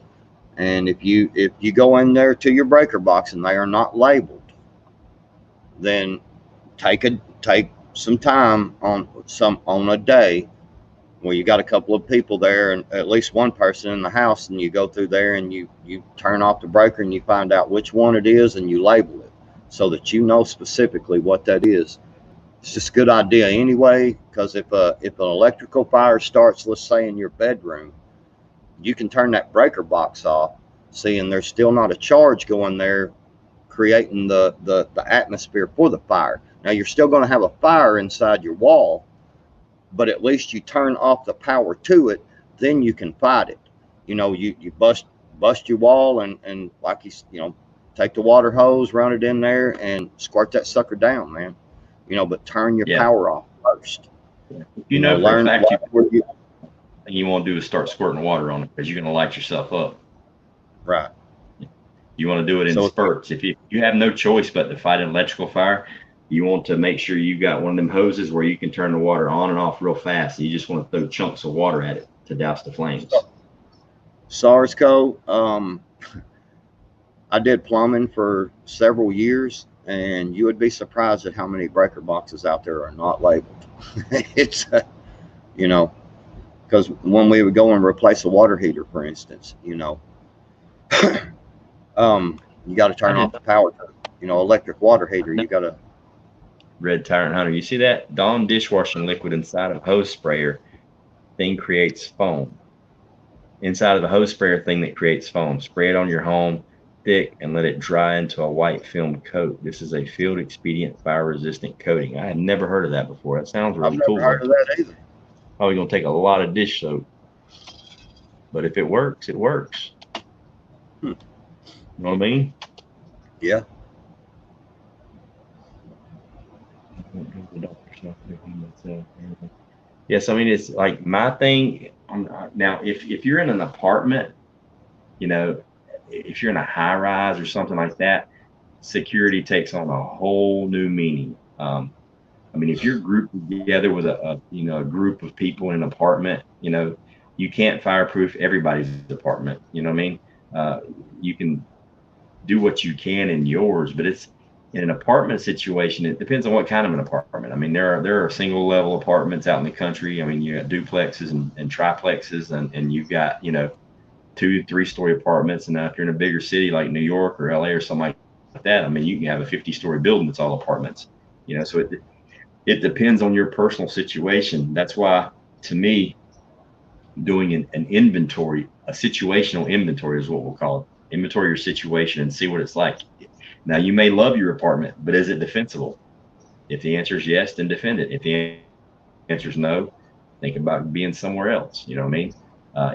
And if you go in there to your breaker box and they are not labeled, then take some time on a day where you got a couple of people there and at least one person in the house, and you go through there and you turn off the breaker and you find out which one it is and you label it so that you know specifically what that is. It's just a good idea anyway, because if an electrical fire starts, let's say in your bedroom, you can turn that breaker box off, seeing there's still not a charge going there creating the atmosphere for the fire. Now you're still going to have a fire inside your wall, but at least you turn off the power to it, then you can fight it. You bust your wall, and like take the water hose, run it in there, and squirt that sucker down, man. But turn your yeah. power off first. If you know for a Learn fact where you thing you want to do is start squirting water on it because you're going to light yourself up. right. You want to do it in So if spurts. If you have no choice but to fight an electrical fire, you want to make sure you've got one of them hoses where you can turn the water on and off real fast. You just want to throw chunks of water at it to douse the flames. SARS-CoV, I did plumbing for several years, and you would be surprised at how many breaker boxes out there are not labeled. It's you know because when we would go and replace a water heater, for instance, you know, you got to I turn did off the power to, you know, electric water heater. not You got to, Red Tyrant Hunter. You see that? Dawn dishwashing liquid inside of hose sprayer thing creates foam. Inside of the hose sprayer thing that creates foam. Spray it on your home thick and let it dry into a white film coat. This is a field expedient fire resistant coating. I had never heard of that before. That sounds I've really never cool heard though. of that either. Probably gonna take a lot of dish soap, but if it works, it works. Hmm. You know what I mean? Yeah. Yes, I mean it's like my thing. Now, if you're in an apartment, you know, if you're in a high rise or something like that, security takes on a whole new meaning. I mean, if you're grouped together with a group of people in an apartment, you can't fireproof everybody's apartment. You know what I mean? Uh, you can do what you can in yours, but it's in an apartment situation. It depends on what kind of an apartment. I mean, there are single level apartments out in the country. I mean, you got duplexes and triplexes, and you've got 2, 3 story apartments. And now if you're in a bigger city like New York or LA or something like that, I mean, you can have a 50-story building that's all apartments. So it depends on your personal situation. That's why, to me, doing an inventory, a situational inventory is what we'll call it. Inventory your situation and see what it's like. Now, you may love your apartment, but is it defensible? If the answer is yes, then defend it. If the answer is no, think about being somewhere else. You know what I mean?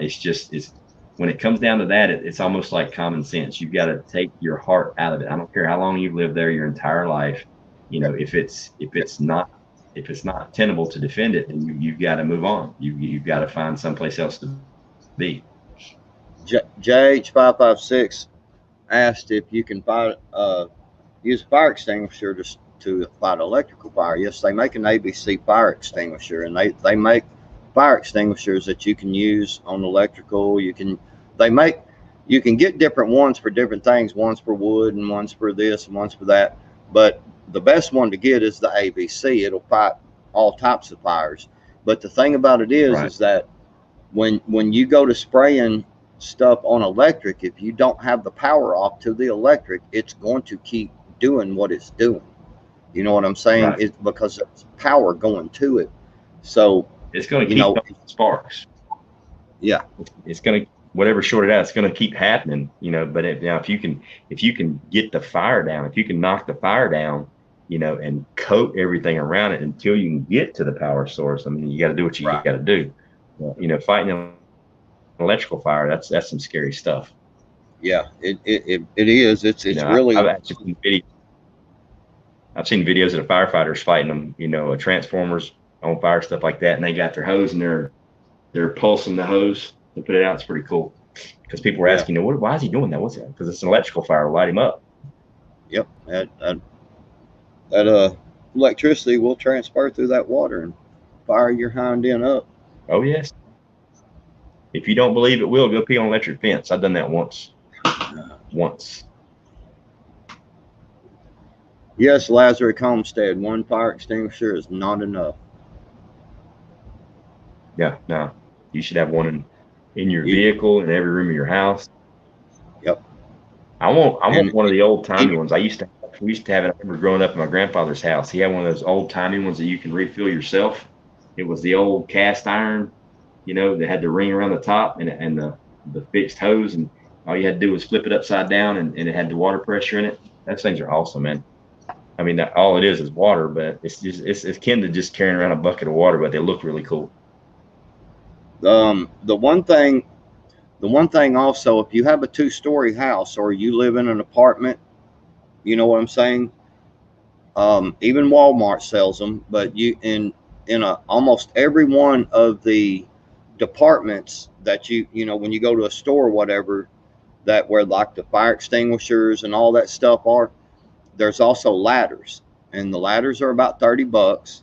It's when it comes down to that, it's almost like common sense. You've got to take your heart out of it. I don't care how long you've lived there, your entire life. If it's not tenable to defend it, then you've got to move on. You've got to find someplace else to be. JH556 asked if you can use a fire extinguisher to fight electrical fire. Yes, they make an ABC fire extinguisher, and they make fire extinguishers that you can use on electrical. You can get different ones for different things. One's for wood, and one's for this, and one's for that. But the best one to get is the ABC. It'll fight all types of fires. But the thing about it is Right. that when you go to spraying stuff on electric, if you don't have the power off to the electric, it's going to keep doing what it's doing. You know what I'm saying? Right. It's because there's power going to it. So, It's going to you keep know, sparks. yeah, It's going to whatever shorted out. It's going to keep happening. But if you can get the fire down, if you can knock the fire down, and coat everything around it until you can get to the power source. I mean, you got to do what you right. got to do. Fighting an electrical fire, that's some scary stuff. Yeah, it is. It's I've really, actually seen videos of the firefighters fighting them, transformers on fire, stuff like that, and they got their hose and they're pulsing the hose to put it out. It's pretty cool because people were yeah, asking, why is he doing that? What's that? Because it's an electrical fire to light him up. yep. That electricity will transfer through that water and fire your hind end up. Oh yes. If you don't believe it will, go pee on an electric fence. I've done that once. Once. Yes, Lazarus Homestead, one fire extinguisher is not enough. Yeah, no. You should have one in your You, vehicle, in every room of your house. yep. I want And one of the old timey and ones. We used to have it. I remember growing up at my grandfather's house. He had one of those old timey ones that you can refill yourself. It was the old cast iron, that had the ring around the top and the fixed hose, and all you had to do was flip it upside down, and it had the water pressure in it. Those things are awesome, man. I mean, all it is water, but it's akin to just carrying around a bucket of water, but they look really cool. the one thing also, if you have a 2-story house or you live in an apartment, you know what I'm saying? Even Walmart sells them, but you in almost every one of the departments that when you go to a store or whatever, that where like the fire extinguishers and all that stuff are, there's also ladders, and the ladders are about $30,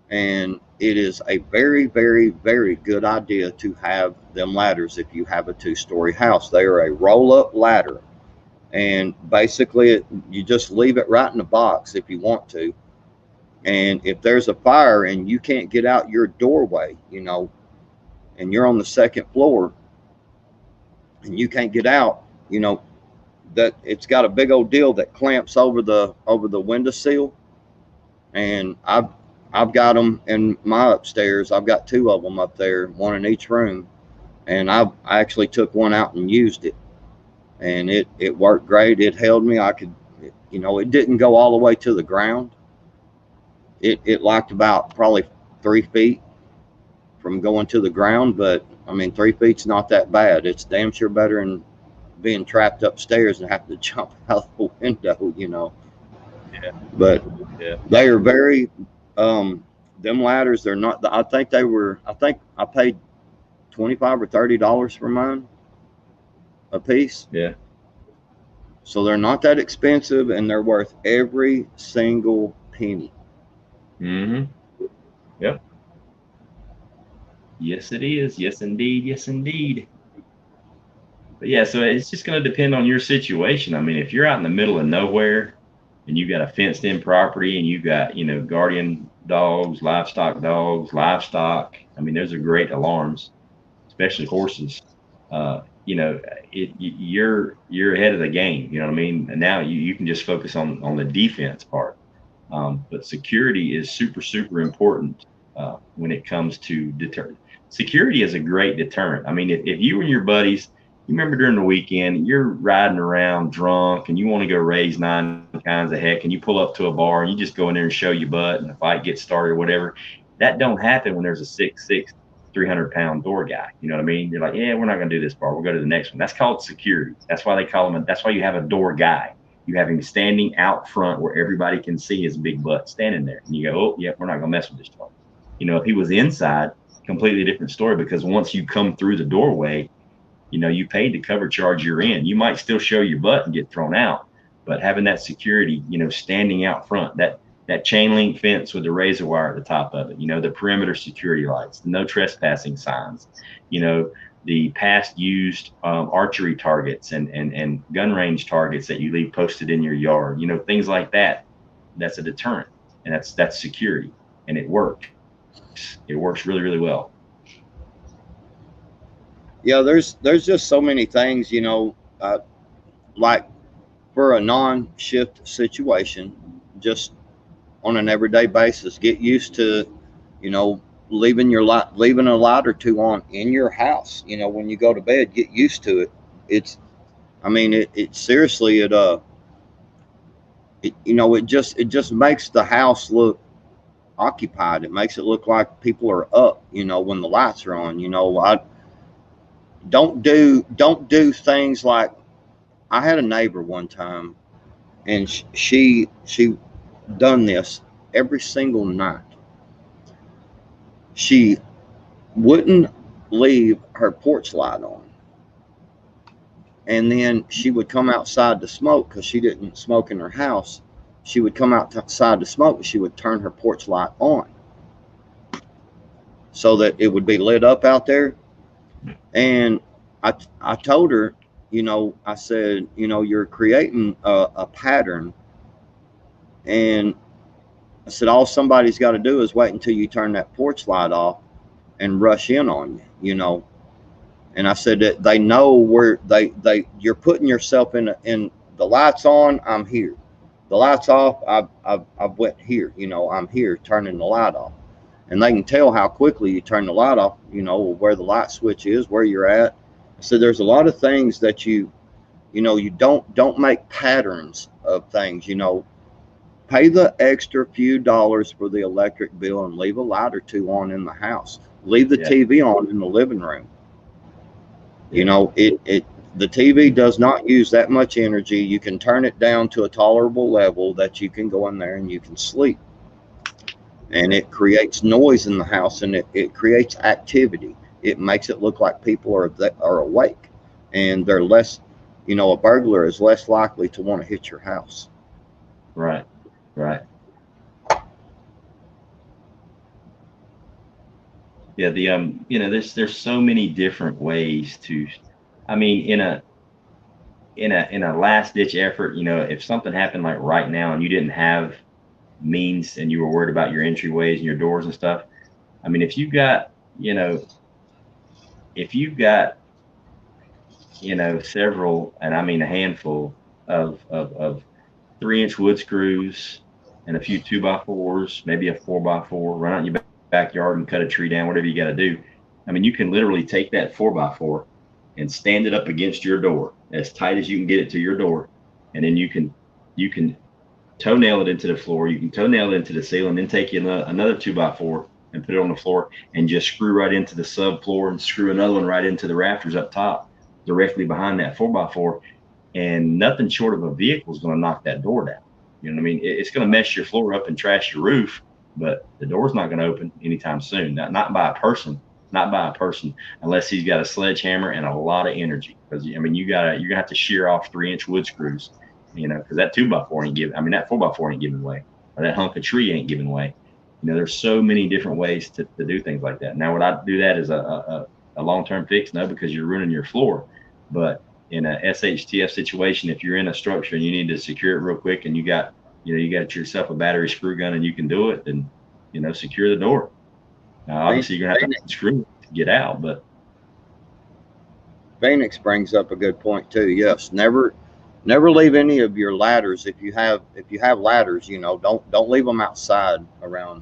and it is a very, very, very good idea to have them ladders if you have a 2-story house. They are a roll-up ladder, and basically you just leave it right in the box if you want to. And if there's a fire and you can't get out your doorway, and you're on the second floor and you can't get out, you know, that it's got a big old deal that clamps over the windowsill, and I've got them in my upstairs. I've got two of them up there, one in each room, and I actually took one out and used it, and it worked great. It held me. I could, you know, it didn't go all the way to the ground. It locked about probably 3 feet from going to the ground, but I mean 3 feet's not that bad. It's damn sure better than being trapped upstairs and having to jump out the window, you know. Yeah. But Yeah. they are very them ladders. They're not. I think they were. I think I paid $25 or $30 for mine a piece. Yeah. So they're not that expensive, and they're worth every single penny. Mm-hmm. Yep. Yes, it is. Yes, indeed. Yes, indeed. But yeah, so it's just going to depend on your situation. I mean, if you're out in the middle of nowhere and you got a fenced in property and you got, guardian dogs, livestock, I mean, those are great alarms, especially horses. You know, you're ahead of the game. You know what I mean? And now you can just focus on the defense part. But security is super, super important when it comes to deter. Security is a great deterrent. I mean, if you and your buddies, you remember during the weekend, you're riding around drunk and you want to go raise nine kinds of heck, and you pull up to a bar and you just go in there and show your butt and the fight gets started or whatever. That don't happen when there's a 6'6", 300-pound door guy. You know what I mean? You're like, yeah, we're not going to do this bar. We'll go to the next one. That's called security. That's why they call him. That's why you have a door guy. You have him standing out front where everybody can see his big butt standing there. And you go, oh, yeah, we're not going to mess with this joint. If he was inside, completely different story, because once you come through the doorway, you paid the cover charge you're in. You might still show your butt and get thrown out, but having that security, standing out front, that chain link fence with the razor wire at the top of it, the perimeter security lights, the no trespassing signs, the past used archery targets and gun range targets that you leave posted in your yard, things like that. That's a deterrent, and that's security, and it works. It works really, really well. Yeah, there's just so many things, like for a non-shift situation, just on an everyday basis, get used to, you know, leaving a light or two on in your house. When you go to bed, get used to it. It's, I mean, it seriously, it just makes the house look occupied. It makes it look like people are up. When the lights are on. I don't do things like, I had a neighbor one time, and she done this every single night. She wouldn't leave her porch light on, and then she would come outside to smoke because she didn't smoke in her house. She would come outside to smoke, and she would turn her porch light on so that it would be lit up out there. And I told her, I said, you're creating a pattern. And I said, all somebody's got to do is wait until you turn that porch light off and rush in on you. And I said that they know where you're putting yourself in the lights on, I'm here. The lights off, I've went here. I'm here turning the light off. And they can tell how quickly you turn the light off, where the light switch is, where you're at. So there's a lot of things that you don't make patterns of things. Pay the extra few dollars for the electric bill and leave a light or two on in the house. Leave the TV on in the living room. The TV does not use that much energy. You can turn it down to a tolerable level that you can go in there and you can sleep. And it creates noise in the house, and it creates activity. It makes it look like people are awake, and they're less, a burglar is less likely to want to hit your house. Right. Yeah, there's so many different ways to, I mean, in a last ditch effort, if something happened like right now and you didn't have means and you were worried about your entryways and your doors and stuff, I mean, if you got, if you've got, several, and I mean a handful of 3-inch wood screws and a few 2x4s, maybe a 4x4, run out in your backyard and cut a tree down, whatever you got to do. I mean, you can literally take that 4x4 and stand it up against your door as tight as you can get it to your door, and then you can toenail it into the floor. You can toenail it into the ceiling, then take you another 2x4 and put it on the floor and just screw right into the subfloor and screw another one right into the rafters up top, directly behind that 4x4. And nothing short of a vehicle is going to knock that door down. You know what I mean? It's going to mess your floor up and trash your roof, but the door's not going to open anytime soon. Not by a person, not by a person, unless he's got a sledgehammer and a lot of energy. Because I mean, you're gonna have to shear off 3-inch wood screws, because that 2x4 ain't giving. I mean, that 4x4 ain't giving way, or that hunk of tree ain't giving way. There's so many different ways to do things like that. Now, would I do that as a long-term fix? No, because you're ruining your floor. But in a SHTF situation, if you're in a structure and you need to secure it real quick, and you got yourself a battery screw gun and you can do it, then secure the door. Now, obviously, you're gonna have to unscrew it to get out, but Phoenix brings up a good point too. Yes, never leave any of your ladders, if you have ladders, don't leave them outside around,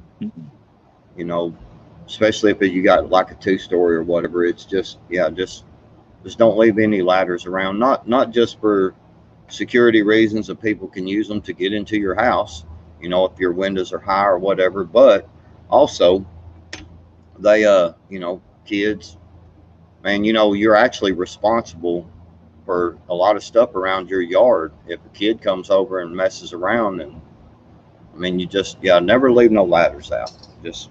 you know, especially if you got like a 2-story or whatever. It's just, yeah, just don't leave any ladders around. Not just for security reasons that people can use them to get into your house, if your windows are high or whatever, but also they, kids, man, you're actually responsible for a lot of stuff around your yard. If a kid comes over and messes around, and I mean, you just, yeah, never leave no ladders out. Just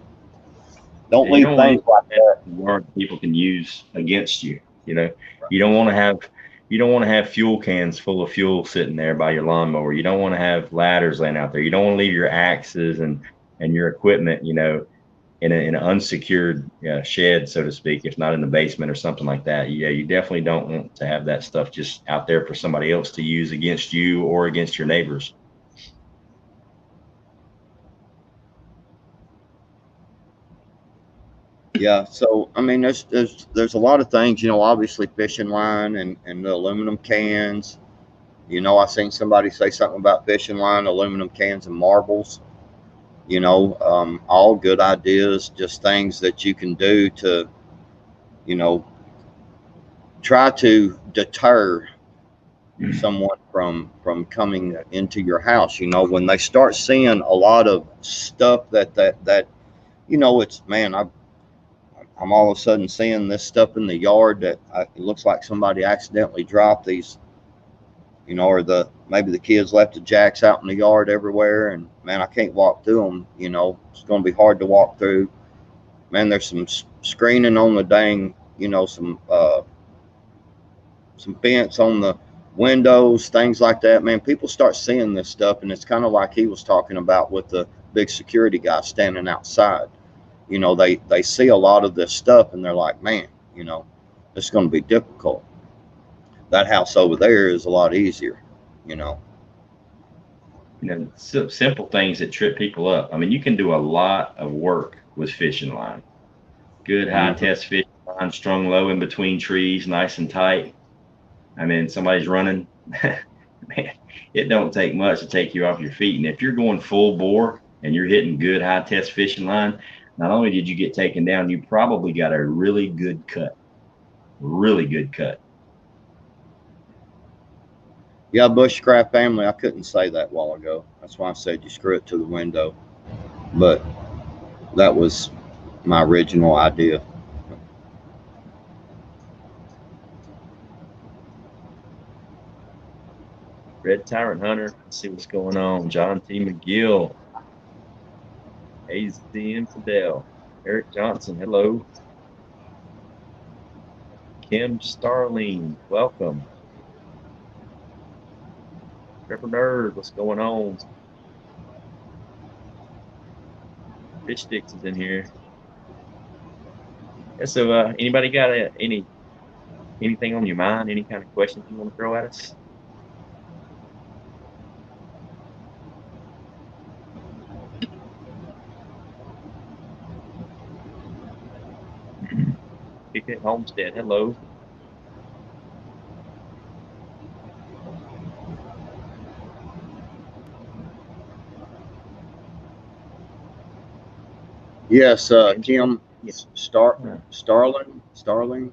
don't leave things like that where people can use against you. You don't want to have fuel cans full of fuel sitting there by your lawnmower. You don't want to have ladders laying out there. You don't want to leave your axes and your equipment, in an unsecured shed, so to speak, if not in the basement or something like that. Yeah, you definitely don't want to have that stuff just out there for somebody else to use against you or against your neighbors. Yeah, so I mean, there's a lot of things, obviously fishing line and the aluminum cans. I seen somebody say something about fishing line, aluminum cans, and marbles. All good ideas, just things that you can do to, you know, try to deter someone from coming into your house. When they start seeing a lot of stuff that it's, man, I'm all of a sudden seeing this stuff in the yard that it looks like somebody accidentally dropped these, or maybe the kids left the jacks out in the yard everywhere, and man, I can't walk through them. It's going to be hard to walk through. Man, there's some screening on the dang, some fence on the windows, things like that. Man, people start seeing this stuff, and it's kind of like he was talking about with the big security guy standing outside. They see a lot of this stuff, and they're like, man, it's going to be difficult. That house over there is a lot easier. Simple things that trip people up. I mean, you can do a lot of work with fishing line. Good high test fishing line strung low in between trees, nice and tight. I mean, somebody's running, man, it don't take much to take you off your feet. And if you're going full bore and you're hitting good high test fishing line, not only did you get taken down, you probably got a really good cut. Really good cut. Yeah, bushcraft family, I couldn't say that a while ago. That's why I said you screw it to the window. But that was my original idea. Red Tyrant Hunter, let's see what's going on. John T. McGill, AZ Infidel, Eric Johnson, hello. Kim Starling, welcome. Trevor Nerd, what's going on? Fish Sticks is in here. Yeah, so anybody got anything on your mind? Any kind of questions you want to throw at us? Chicken Homestead. Hello. Yes, Angela. Kim Yeah. Starling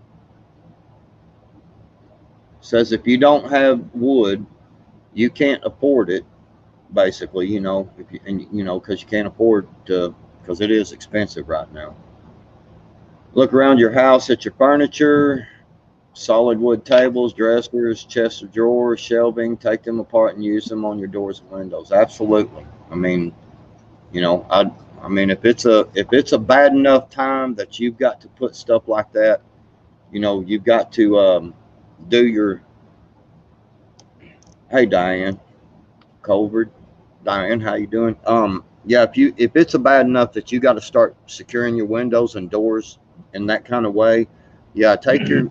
says if you don't have wood, you can't afford it. Basically, if you and because you can't afford to, because it is expensive right now. Look around your house at your furniture, solid wood tables, dressers, chests of drawers, shelving. Take them apart and use them on your doors and windows. Absolutely. I mean, I mean, if it's a bad enough time that you've got to put stuff like that, you've got to do your. Hey, Diane Colvard. Diane, how you doing? Yeah, if it's a bad enough that you got to start securing your windows and doors in that kind of way, yeah, take your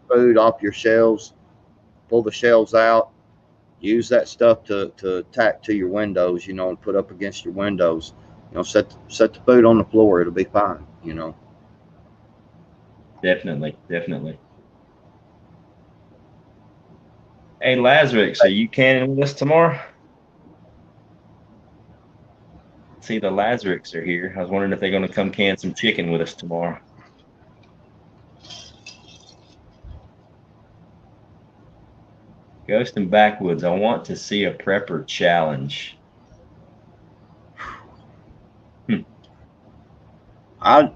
food off your shelves, pull the shelves out, use that stuff to tack to your windows, and put up against your windows. Set the food on the floor, it'll be fine. Definitely, definitely. Hey, Lazarus, are you canning with us tomorrow? See, the Lazarus are here. I was wondering if they're going to come can some chicken with us tomorrow. Ghost and Backwoods, I want to see a prepper challenge. Hmm. I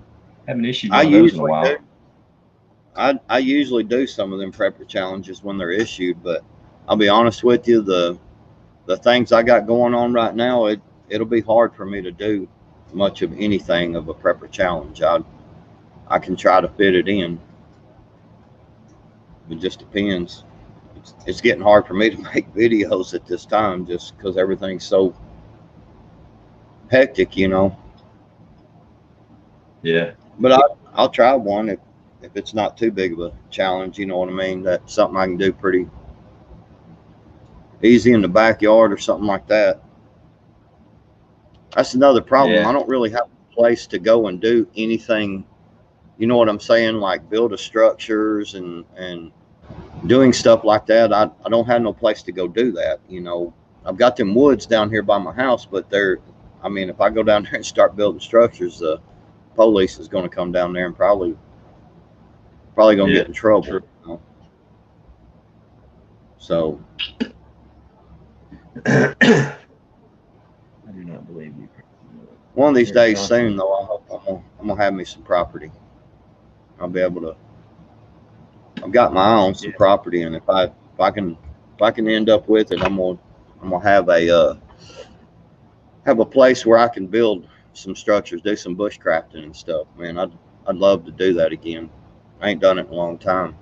Haven't issued I one of those in a usually do. while. I usually do some of them prepper challenges when they're issued, but I'll be honest with you, the things I got going on right now, it'll be hard for me to do much of anything of a prepper challenge. I can try to fit it in. It just depends. It's getting hard for me to make videos at this time just because everything's so hectic. Yeah, But I'll try one if it's not too big of a challenge. You know what I mean? That's something I can do pretty easy in the backyard or something like that. That's another problem. I yeah, don't really have a place to go and do anything. You know what I'm saying? Like build a structures and doing stuff like that. I don't have no place to go do that. I've got them woods down here by my house, but I mean, if I go down there and start building structures, the police is going to come down there and probably going to yeah. get in trouble. True. So I do not believe you. one of these Eric days Johnson. soon, though, I hope I'm gonna have me some property. I'll be able to. I've got my eye on Yeah, some property, and if I can end up with it, I'm gonna have a place where I can build some structures, do some bushcrafting and stuff. Man, I'd love to do that again. I ain't done it in a long time.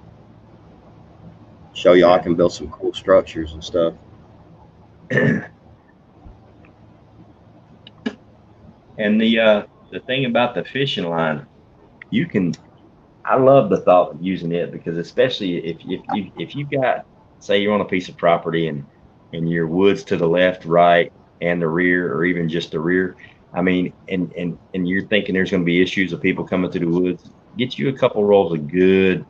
Show y'all I yeah. can build some cool structures and stuff. And the thing about the fishing line, you can. I love the thought of using it because especially if you've got, say you're on a piece of property and your woods to the left, right, and the rear, or even just the rear. I mean, and you're thinking there's going to be issues of people coming through the woods. Get you a couple rolls of good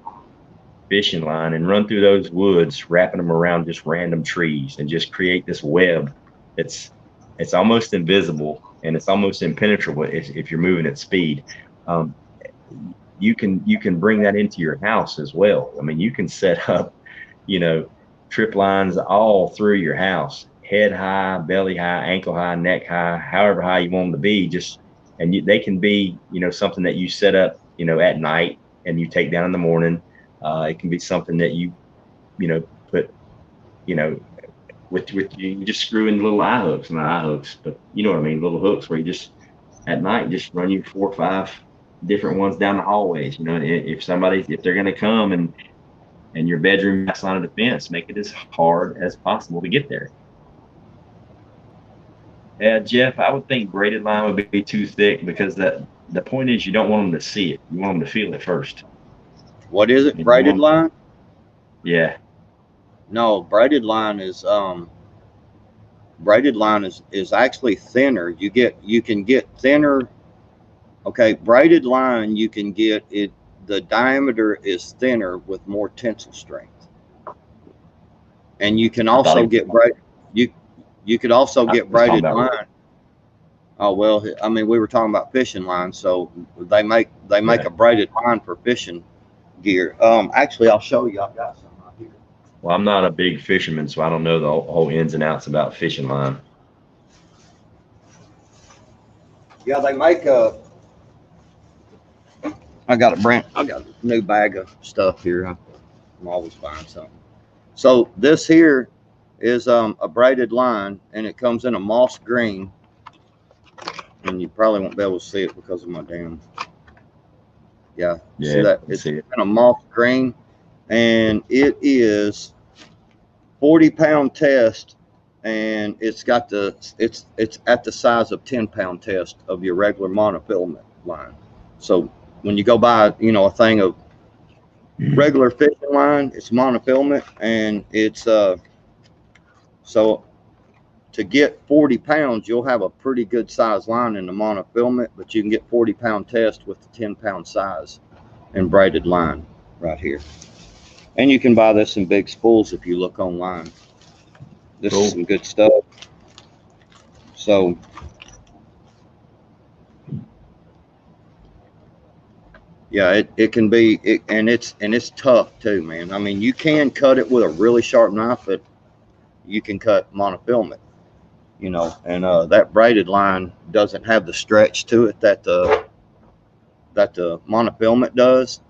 fishing line and run through those woods, wrapping them around just random trees, and just create this web. It's it's almost invisible and it's almost impenetrable if you're moving at speed. Um, you can bring that into your house as well. I mean, you can set up, you know, trip lines all through your house, head high, belly high, ankle high, neck high, however high you want them to be. Just and they can be, something that you set up, at night and you take down in the morning. It can be something that put, you know, with you just screw in little eye hooks, not eye hooks, but you know what I mean, little hooks where you just at night just run you 4 or 5 different ones down the hallways. If they're gonna come and your bedroom backs line of defense, make it as hard as possible to get there. Yeah, Jeff, I would think braided line would be too thick because the point is you don't want them to see it. You want them to feel it first. What is it? And you Braided want line? yeah, No, braided line is actually thinner. You can get thinner. Okay, braided line you can get it the diameter is thinner with more tensile strength. And you can also get you could also get braided line. Oh well, I mean, we were talking about fishing line, so they make a braided line for fishing gear. Actually, I'll show you. I've got some right here. Well, I'm not a big fisherman, so I don't know the whole ins and outs about fishing line. Yeah, they make a. I got a new bag of stuff here. I'm always buying something. So this here is a braided line, and it comes in a moss green. And you probably won't be able to see it because of my damn. Yeah, see that? It's in a moss green, and it is 40-pound test, and it's got it's at the size of 10-pound test of your regular monofilament line. So when you go buy, a thing of regular fishing line, it's monofilament, and it's so to get 40 pounds, you'll have a pretty good size line in the monofilament, but you can get 40-pound test with the 10-pound size and braided line right here. And you can buy this in big spools if you look online. This is some good stuff. So yeah, it can be, and it's tough too, man. I mean, you can cut it with a really sharp knife, but you can cut monofilament, and that braided line doesn't have the stretch to it that the monofilament does.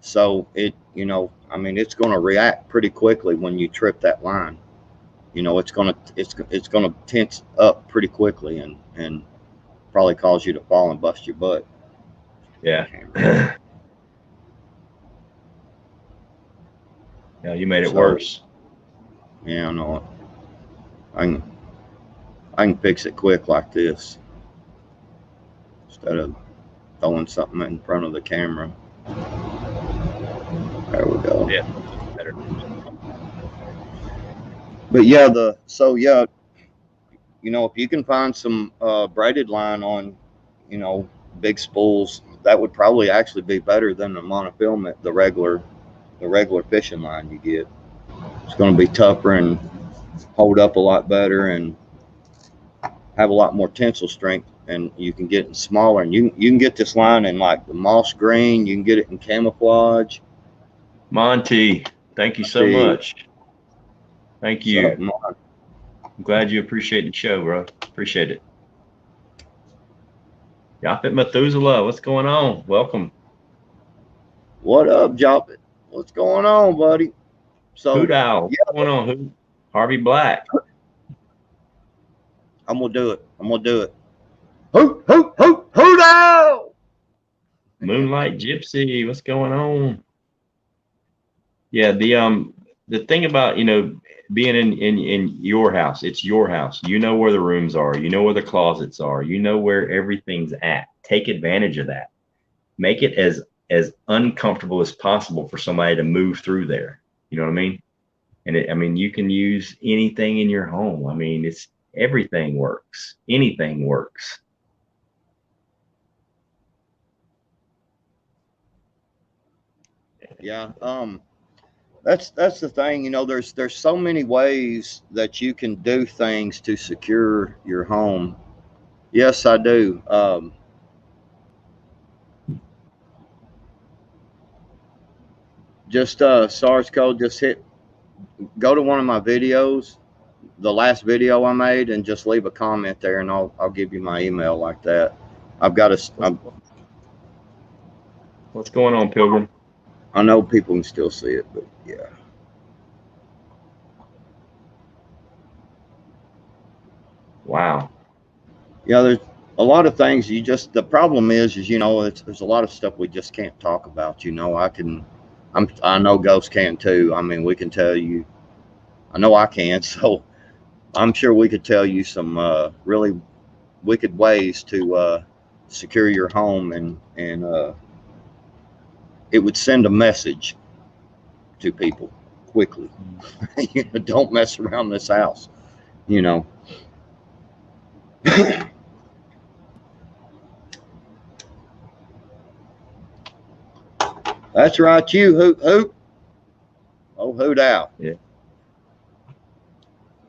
So I mean, it's going to react pretty quickly when you trip that line. It's gonna tense up pretty quickly and probably cause you to fall and bust your butt. Yeah. Yeah, you made it worse. Yeah, I know it. I can fix it quick like this instead of throwing something in front of the camera. There we go. Yeah, better. But yeah, if you can find some braided line on, big spools, that would probably actually be better than the monofilament, the regular fishing line you get. It's going to be tougher and hold up a lot better and have a lot more tensile strength, and you can get it smaller. And you can get this line in like the moss green. You can get it in camouflage. Monty, thank you so much. Thank you. I'm glad you appreciate the show, bro. Appreciate it. Japhet Methuselah, what's going on? Welcome. What up, Japhet? What's going on, buddy? So, Hoot Owl. What's going on, Hoot? Harvey Black. I'm gonna do it. Hoot, hoot, hoot, hoot owl! Moonlight Gypsy, what's going on? Yeah, the thing about being in your house, it's your house. You know where the rooms are, you know where the closets are, you know where everything's at. Take advantage of that. Make it as uncomfortable as possible for somebody to move through there. You know what I mean? And you can use anything in your home. I mean, it's everything works. Anything works. Yeah. That's the thing. There's so many ways that you can do things to secure your home. Yes, I do. Just SARS code. Go to one of my videos, the last video I made, and just leave a comment there, and I'll give you my email like that. What's going on, Pilgrim? I know people can still see it, but yeah. Wow. Yeah, there's a lot of things the problem is there's a lot of stuff we just can't talk about. I know Ghost can too. I mean, we can tell you, I know I can, so I'm sure we could tell you some really wicked ways to secure your home, and it would send a message to people quickly. Don't mess around this house, That's right, you hoop hoop. Oh, hoot out. Yeah.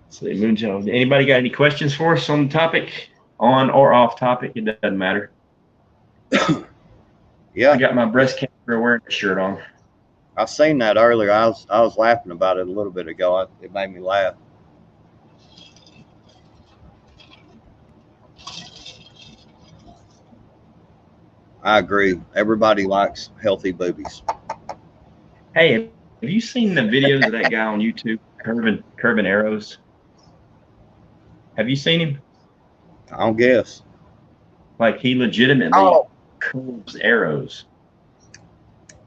So Moonshine. Anybody got any questions for us on the topic, on or off topic? It doesn't matter. Yeah, I got my breast cancer awareness shirt on. I seen that earlier. I was laughing about it a little bit ago. It made me laugh. I agree. Everybody likes healthy boobies. Hey, have you seen the videos of that guy on YouTube, curving arrows? Have you seen him? I don't guess. Like he legitimately Oh, curves arrows,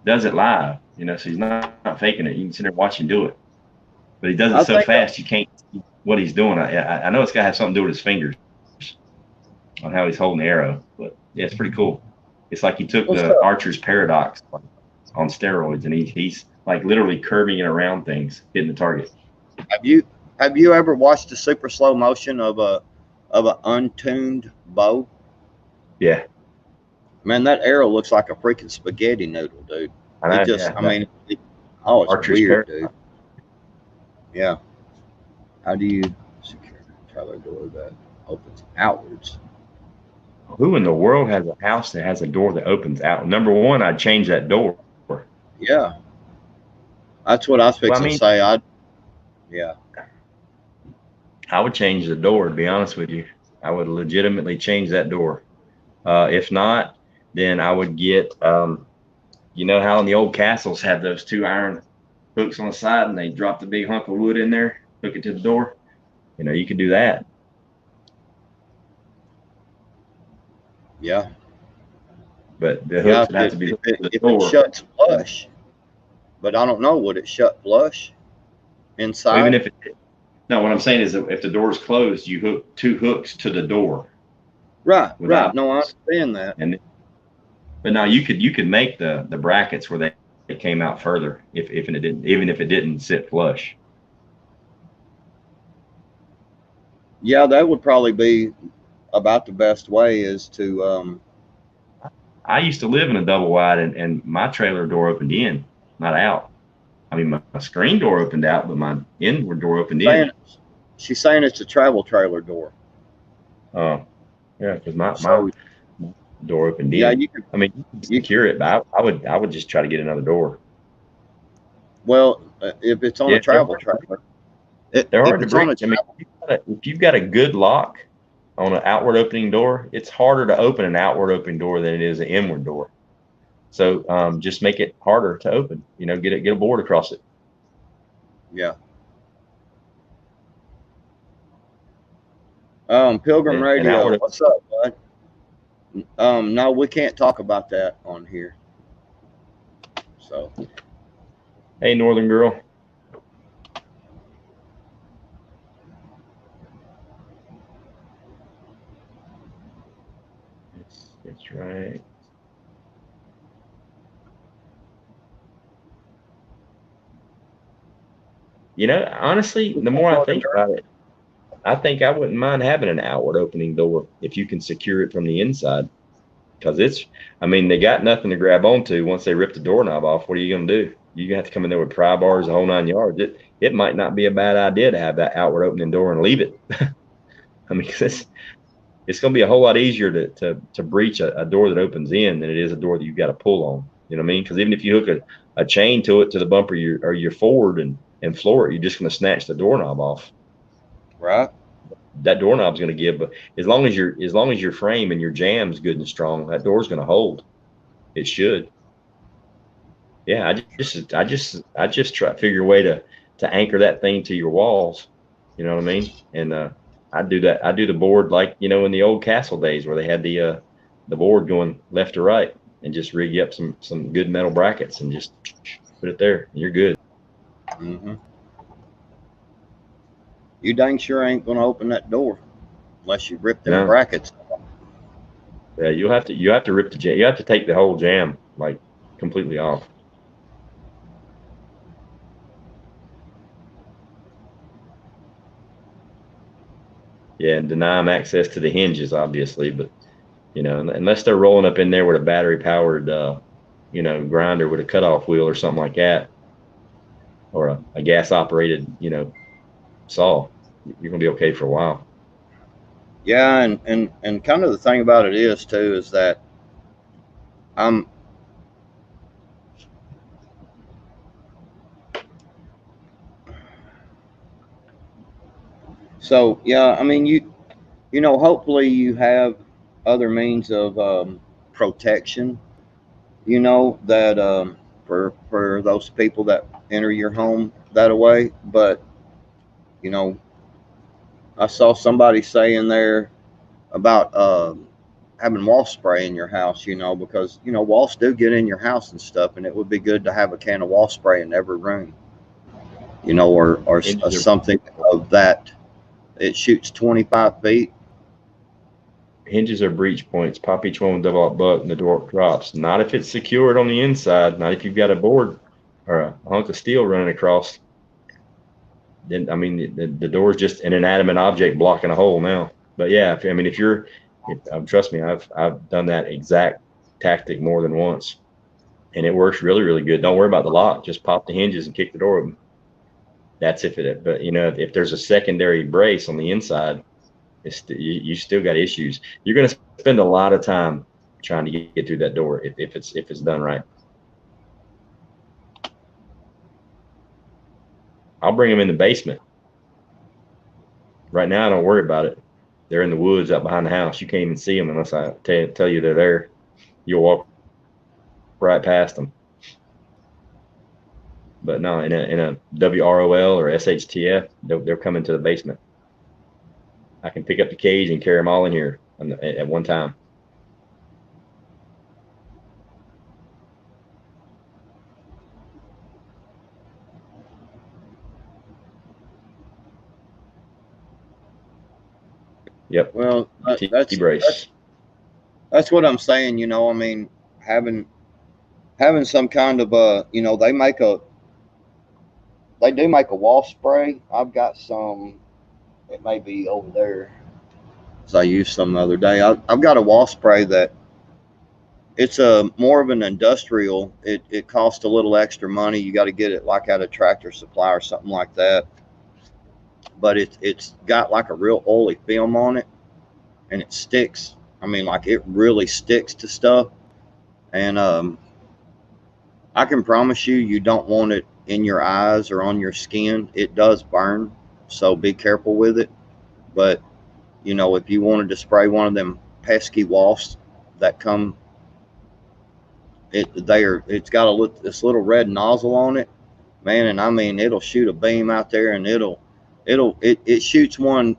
does it live, so he's not faking it. You can sit there and watch him do it, but he does it I so think fast you can't see what he's doing. I know it's got to have something to do with his fingers on how he's holding the arrow, but yeah, it's pretty cool. It's like he took what's the up? archer's paradox on steroids, and he's like literally curving it around things, hitting the target. Have you ever watched the super slow motion of an untuned bow? Yeah, Man, that arrow looks like a freaking spaghetti noodle, dude. I It know. just, Yeah, I mean, it's archer's weird, paradox. dude. Yeah. How do you secure the trailer door that opens outwards? Who in the world has a house that has a door that opens out? Number one, I'd change that door. Yeah, that's what I was Well, I fixing to mean, say. Yeah, I would change the door, to be honest with you. I would legitimately change that door. If not, then I would get, you know how in the old castles have those two iron hooks on the side and they drop the big hunk of wood in there, hook it to the door. You could do that. yeah, But the yeah. hooks would have to be hooked to the If it door. shuts flush, but I don't know. Would it shut flush Even inside? if it, no, what I'm saying is that if the door is closed, you hook two hooks to the door Right, right. without, No, I understand that. and but now you could make the brackets where they came out further if it didn't, even if it didn't sit flush. Yeah, that would probably be about the best way is to I used to live in a double wide, and my trailer door opened in, not out. I mean, my screen door opened out, but my inward door opened in. saying she's saying it's a travel trailer door. Oh, yeah, because my So door opened yeah, in. I mean, you can you secure it, but I would just try to get another door. well if it's on a Yeah, travel trailer, they're if hard to it's on a breach. I mean, travel, if you've got a good lock on an outward opening door, it's harder to open an outward opening door than it is an inward door. So just make it harder to open. Get a board across it. yeah. Pilgrim And Radio, outward. what's up, bud? No, we can't talk about that on here. So Hey, Northern Girl. That's right. Honestly, the more I think about it, I think I wouldn't mind having an outward opening door if you can secure it from the inside. Because I mean, they got nothing to grab onto once they rip the doorknob off. What are you going to do? You have to come in there with pry bars, the whole 9 yards. It might not be a bad idea to have that outward opening door and leave it. I mean, 'cause it's going to be a whole lot easier to breach a door that opens in than it is a door that you've got to pull on. You know what I mean? Because even if you hook a chain to it, to the bumper or your forward and floor it, you're just going to snatch the doorknob off. right. That doorknob's going to give, but as long as your frame and your jam's good and strong, that door's going to hold. It should. Yeah, I just try to figure a way to anchor that thing to your walls. You know what I mean? And I do that. I do the board like in the old castle days where they had the board going left to right, and just rig you up some good metal brackets and just put it there, and you're good. Hmm. You dang sure ain't gonna open that door unless you rip them No, brackets. yeah, you have to rip the jam. You have to take the whole jam like completely off. Yeah, and deny them access to the hinges, obviously, but unless they're rolling up in there with a battery powered grinder with a cutoff wheel or something like that, or a gas operated, saw, you're gonna be okay for a while. Yeah, and kind of the thing about it is too is that I'm so yeah. I mean, hopefully you have other means of protection. That for those people that enter your home that way. But you know, I saw somebody saying there about having wasp spray in your house, because wasps do get in your house and stuff, and it would be good to have a can of wasp spray in every room, or Hinges are something of that. It shoots 25 feet. hinges are breach points. Pop each one with double up buck, and the door drops. Not if it's secured on the inside. Not if you've got a board or a hunk of steel running across. Then I mean, the door is just an inanimate object blocking a hole now. But yeah, trust me, I've done that exact tactic more than once, and it works really, really good. Don't worry about the lock. Just pop the hinges and kick the door open. That's if it. But if there's a secondary brace on the inside, you still got issues. You're going to spend a lot of time trying to get through that door if it's done right. I'll bring them in the basement. Right now, I don't worry about it. They're in the woods out behind the house. You can't even see them unless I tell you they're there. You'll walk right past them. But no, in a WROL or SHTF, they're coming to the basement. I can pick up the cage and carry them all in here at one time. Yep. Well, T-brace. that's what I'm saying. I mean, having some kind of they do make a wasp spray. I've got some. It may be over there. So I used some the other day. I've got a wasp spray that it's a more of an industrial. It costs a little extra money. You got to get it like at a Tractor Supply or something like that. But it's got like a real oily film on it, and it sticks. I mean, like it really sticks to stuff. And I can promise you, you don't want it in your eyes or on your skin. It does burn, so be careful with it. But if you wanted to spray one of them pesky wasps that come, it's got this little red nozzle on it, man, and I mean it'll shoot a beam out there, and it shoots one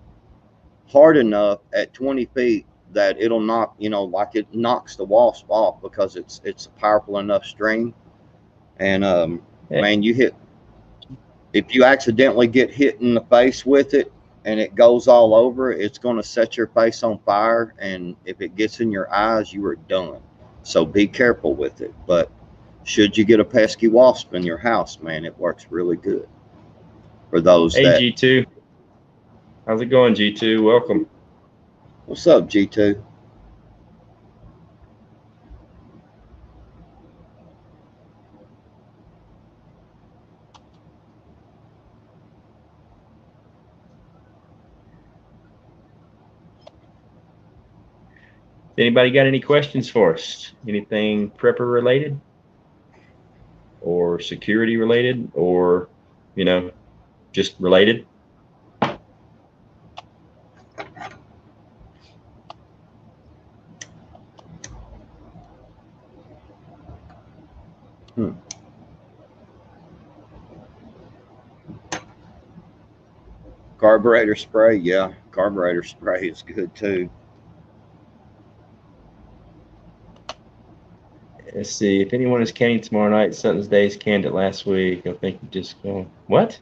hard enough at 20 feet that it'll knock, like it knocks the wasp off because it's a powerful enough stream. And man, if you accidentally get hit in the face with it and it goes all over, it's going to set your face on fire. And if it gets in your eyes, you are done. So be careful with it. But should you get a pesky wasp in your house, man, it works really good for those Hey, that. G2. How's it going, G2? Welcome. What's up, G2? Anybody got any questions for us? Anything prepper related or security related or, just related? Hmm. Carburetor spray, yeah, carburetor spray is good too. Let's see. If anyone is canning tomorrow night, Sutton's Days canned it last week. I think you just go, what?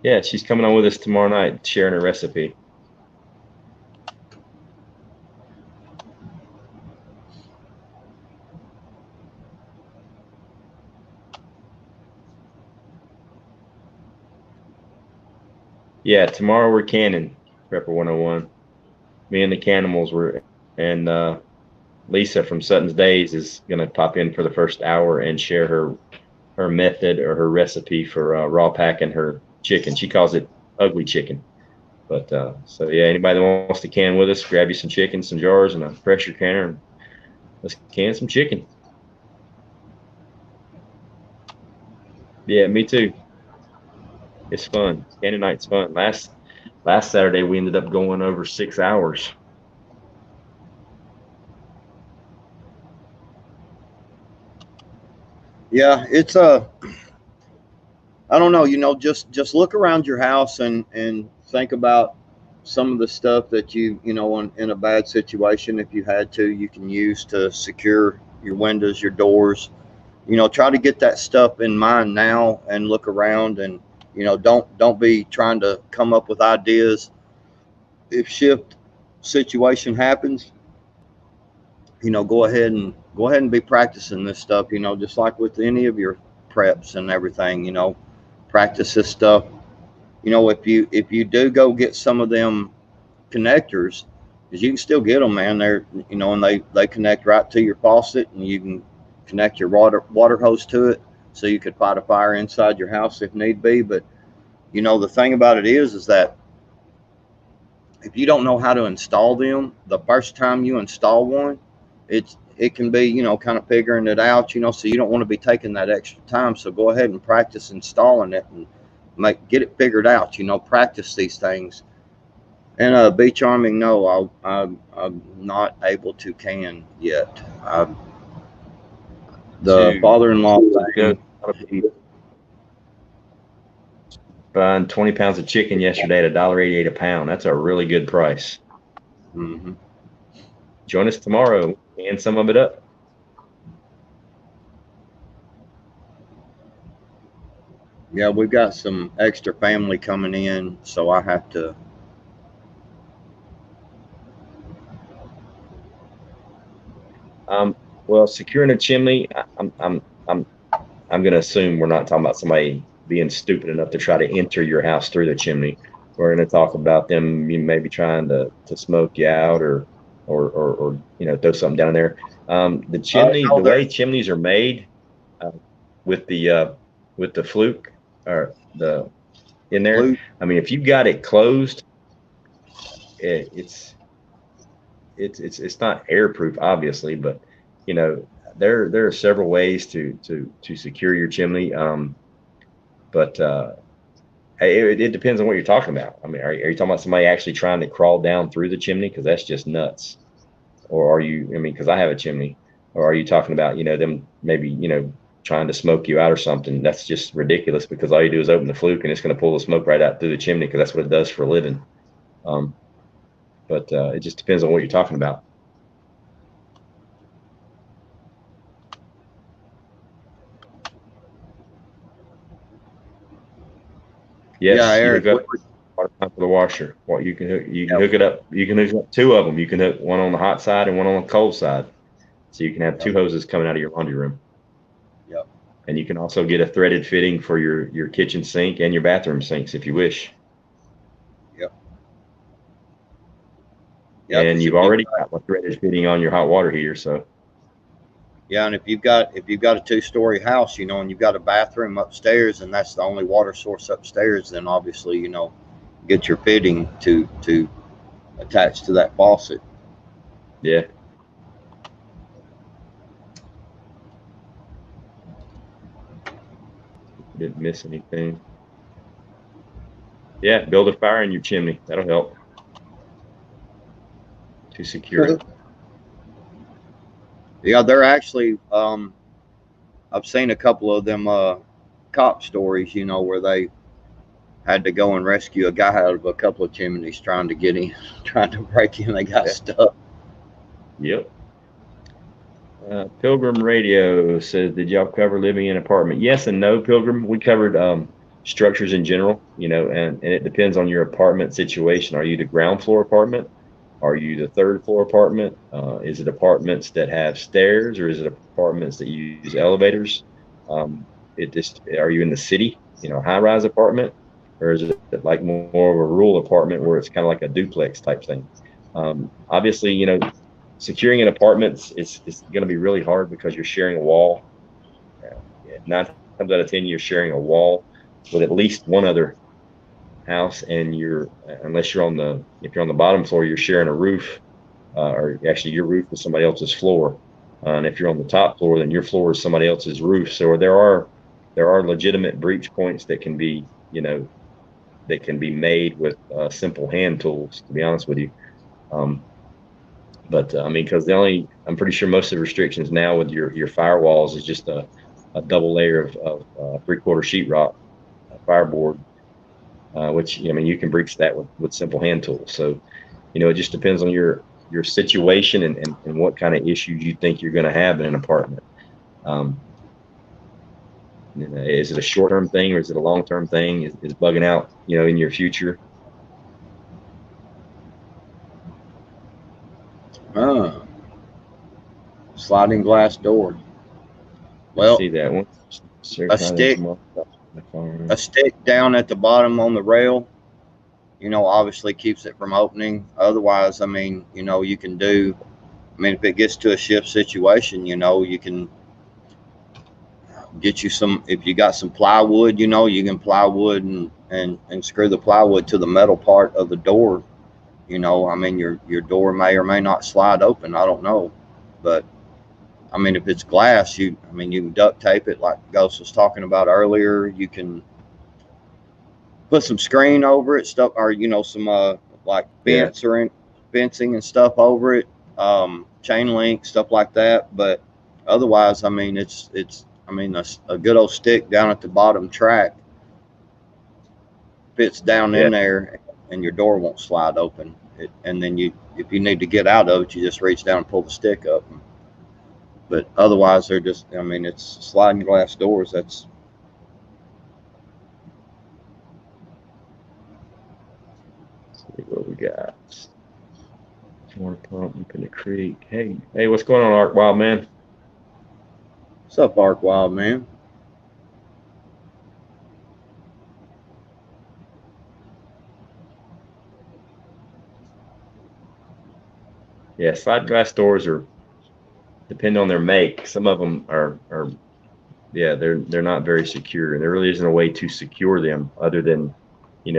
Yeah, she's coming on with us tomorrow night, sharing a recipe. Yeah, tomorrow we're canning Prepper 101. Me and the Canimals were, and Lisa from Sutton's Days is going to pop in for the first hour and share her method or her recipe for raw packing her chicken. She calls it ugly chicken. But so yeah, anybody that wants to can with us, grab you some chicken, some jars, and a pressure canner, and let's can some chicken. Yeah, me too. It's fun. Canning night's fun. Last Saturday we ended up going over 6 hours. Yeah, it's I don't know, just look around your house and think about some of the stuff that in a bad situation, if you had to, you can use to secure your windows, your doors. Try to get that stuff in mind now and look around, and don't be trying to come up with ideas if shift situation happens. Go ahead and be practicing this stuff, just like with any of your preps and everything. Practice this stuff. If you do go get some of them connectors, because you can still get them, man. They're and they connect right to your faucet, and you can connect your water hose to it, so you could fight a fire inside your house if need be. But the thing about it is that if you don't know how to install them, the first time you install one, it can be kind of figuring it out. So you don't want to be taking that extra time. So go ahead and practice installing it and get it figured out. Practice these things. And Be Charming, no, I'm not able to can yet. The To father-in-law go thing. buying 20 pounds of chicken yesterday at $1.88 a pound. That's a really good price. Hmm. Join us tomorrow and some of it up. Yeah, we've got some extra family coming in, so I have to. Um, well, securing a chimney, I'm going to assume we're not talking about somebody being stupid enough to try to enter your house through the chimney. We're going to talk about them maybe trying to smoke you out or throw something down there. The chimney, No, the way there's chimneys are made, uh, with the uh, with the fluke or the in there. blue. I mean, if you've got it closed, it, it's not airproof, obviously, but you know there are several ways to secure your chimney. But it depends on what you're talking about. I mean, are you talking about somebody actually trying to crawl down through the chimney? Because that's just nuts. Or are you? I mean, because I have a chimney. Or are you talking about them maybe trying to smoke you out or something? That's just ridiculous because all you do is open the fluke and it's going to pull the smoke right out through the chimney because that's what it does for a living. Um, but it just depends on what you're talking about. Yeah, Yes, you Eric. hook up water pump for the washer. Well, you can Yep, hook it up. You can hook up two of them. You can hook one on the hot side and one on the cold side, so you can have yep, two hoses coming out of your laundry room. yep, And you can also get a threaded fitting for your kitchen sink and your bathroom sinks if you wish. yep, yeah. And Because you've already got a threaded fitting on your hot water heater. So and if you've got a two-story house, and you've got a bathroom upstairs, and that's the only water source upstairs, then obviously, get your fitting to attach to that faucet. yeah, didn't miss anything. Yeah, build a fire in your chimney. That'll help to secure it. Yeah, they're actually. I've seen a couple of them cop stories, where they had to go and rescue a guy out of a couple of chimneys trying to get in, trying to break in. They got Yeah. stuck. Yep. Pilgrim Radio says, "Did y'all cover living in an apartment?" Yes and no, Pilgrim. We covered structures in general, and it depends on your apartment situation. Are you the ground floor apartment? Are you the third floor apartment? Is it apartments that have stairs, or is it apartments that use elevators? It just Are you in the city, high rise apartment, or is it like more of a rural apartment where it's kind of like a duplex type thing? Obviously, securing an apartment is going to be really hard because you're sharing a wall. Yeah, 9 times out of 10, you're sharing a wall with at least one other house, and unless if you're on the bottom floor, you're sharing a roof, or actually your roof is somebody else's floor. And if you're on the top floor, then your floor is somebody else's roof. So there are legitimate breach points that can be made with simple hand tools, to be honest with you. Um, but I mean, because I'm pretty sure most of the restrictions now with your firewalls is just a double layer of 3/4 sheetrock fireboard, which I mean you can breach that with simple hand tools. So it just depends on your situation and what kind of issues you think you're going to have in an apartment. Um, is it a short term thing or is it a long term thing? Is bugging out in your future? Uh, sliding glass door. I Well, see that one. a stick, a stick down at the bottom on the rail, obviously keeps it from opening. Otherwise, I mean, you can do. I mean, if it gets to a shift situation, you can get you some. If you got some plywood, you can plywood and screw the plywood to the metal part of the door. I mean, your door may or may not slide open. I don't know, but I mean, if it's glass, I mean, you can duct tape it like Ghost was talking about earlier. You can put some screen over it, stuff, or some like Yeah. fencing and stuff over it, chain link stuff like that. But otherwise, I mean, I mean, a good old stick down at the bottom track fits down Yeah. in there, and your door won't slide open. And then if you need to get out of it, you just reach down and pull the stick up. But otherwise, they're just, I mean, it's sliding glass doors. That's Let's see what we got. Water pump up in the creek. Hey, what's going on, Ark Wild Man? what's up, Ark Wild Man. Yeah, slide glass doors depend on their make. Some of them are yeah, they're not very secure, and there really isn't a way to secure them other than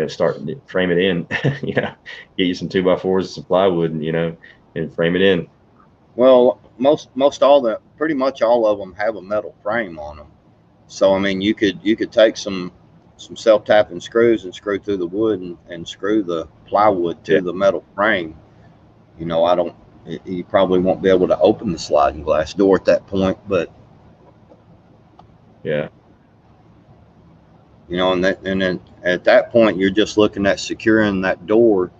start frame it in. Get you some 2x4s, some plywood, and frame it in. Well, most all the pretty much all of them have a metal frame on them. So I mean, you could take some self tapping screws and screw through the wood and screw the plywood Yeah, to the metal frame. I don't. You probably won't be able to open the sliding glass door at that point, but yeah, and then at that point you're just looking at securing that door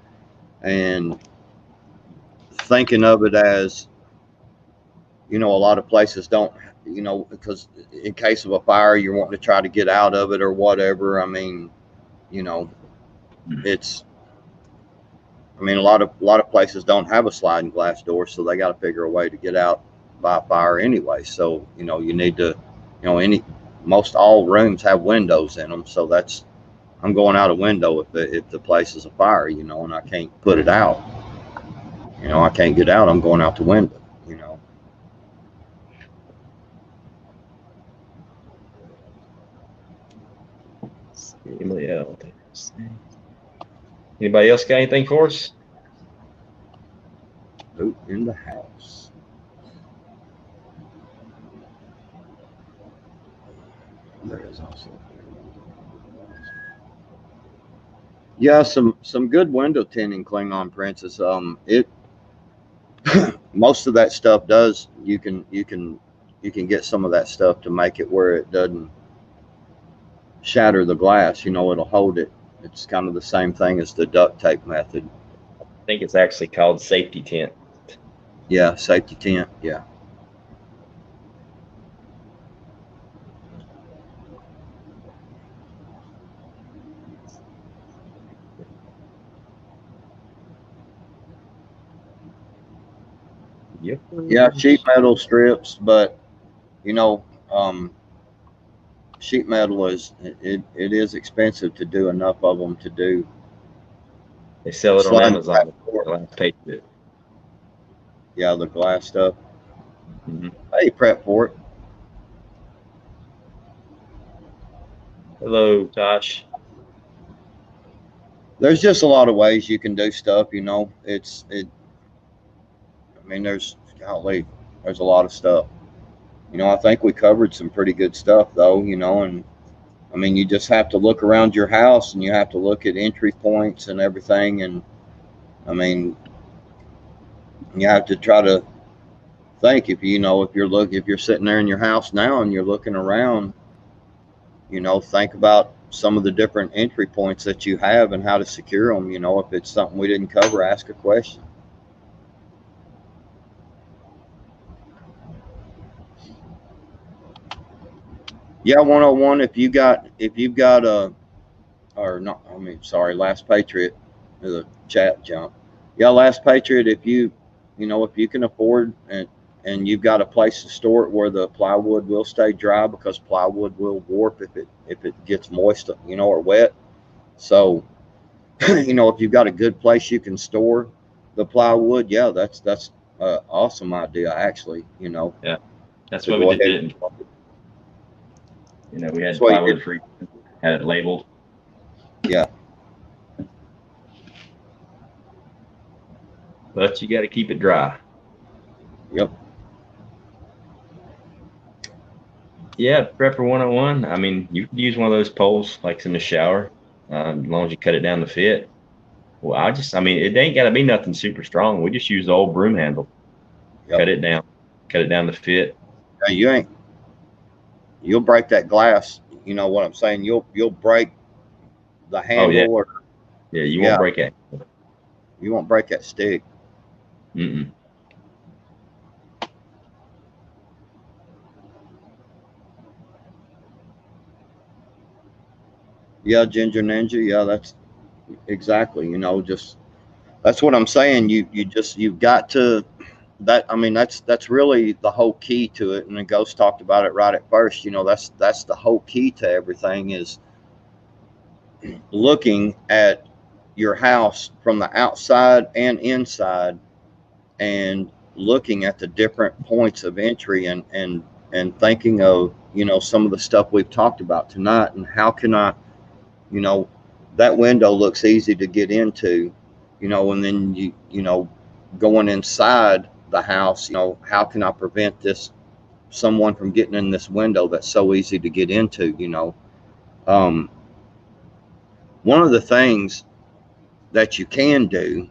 and thinking of it as a lot of places don't, because in case of a fire you're wanting to try to get out of it or whatever. I mean, you know it's I mean, a lot of places don't have a sliding glass door, so they got to figure a way to get out by fire anyway. So you need to, any most all rooms have windows in them, so that's I'm going out a window if the place is a fire, and I can't put it out. I can't get out. I'm going out the window. Emily L. Anybody else got anything for us? Boot in the house. There is also. Yeah, some good window tinting Klingon Princess. It most of that stuff does you can get some of that stuff to make it where it doesn't shatter the glass. It'll hold it. It's kind of the same thing as the duct tape method. I think it's actually called safety tent. Yeah, safety tent. Yeah. Yep. Yeah, sheet metal strips, but you know, um, sheet metal it is expensive to do enough of them to do They sell it on sliding Amazon. last Patriot. Yeah, the glass stuff. Mm-hmm. Hey, prep for it. Hello, Tosh. There's just a lot of ways you can do stuff. I mean, golly, there's a lot of stuff. I think we covered some pretty good stuff though. And I mean, you just have to look around your house and you have to look at entry points and everything. And I mean, you have to try to think if you're sitting there in your house now and you're looking around, think about some of the different entry points that you have and how to secure them. If it's something we didn't cover, ask a question. Yeah, 101. If you've got a or not, I mean, sorry, Last Patriot, the chat jump. Yeah, Last Patriot. If you can afford and you've got a place to store it where the plywood will stay dry because plywood will warp if it gets moist, or wet. So, if you've got a good place you can store the plywood, yeah, that's an awesome idea actually. Yeah, that's To what we go did ahead. it. We That's had what you plywood did. free, had it labeled. Yeah. But you got to keep it dry. Yep. Yeah, Prepper 101. I mean, you could use one of those poles like in the shower, as long as you cut it down to fit. Well, I mean, it ain't got to be nothing super strong. We just use the old broom handle, Yep. cut it down to fit. Yeah, you'll break that glass. You know what I'm saying? You'll break the Oh yeah, handle, or yeah. You won't yeah, break it. you won't break that stick. Mm-mm. Yeah, Ginger Ninja. Yeah, that's exactly. Just that's what I'm saying. You've got to that. I mean, that's really the whole key to it. And the Ghost talked about it right at first. That's the whole key to everything is looking at your house from the outside and inside and looking at the different points of entry and thinking of some of the stuff we've talked about tonight and how can I you know that window looks easy to get into, and then going inside the house, how can I prevent this someone from getting in this window that's so easy to get into. um, One of the things that you can do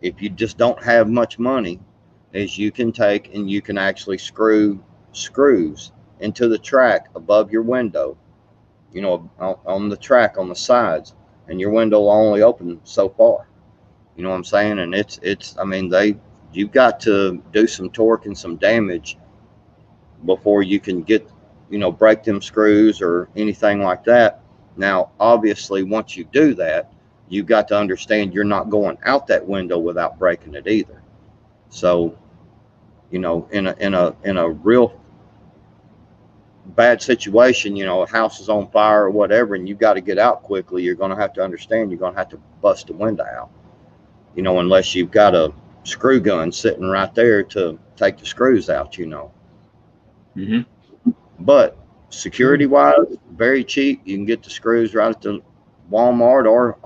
if you just don't have much money is you can take and you can actually screw screws into the track above your window, on the track on the sides, and your window will only open so far. You know what I'm saying? And I mean, you've got to do some torque and some damage before you can get, break them screws or anything like that. Now, obviously, once you do that, you've got to understand you're not going out that window without breaking it either. So, in a real bad situation, a house is on fire or whatever, and you've got to get out quickly, you're going to have to understand you're going to have to bust the window out, unless you've got a screw gun sitting right there to take the screws out. Mm-hmm. But security wise, very cheap. You can get the screws right at the Walmart or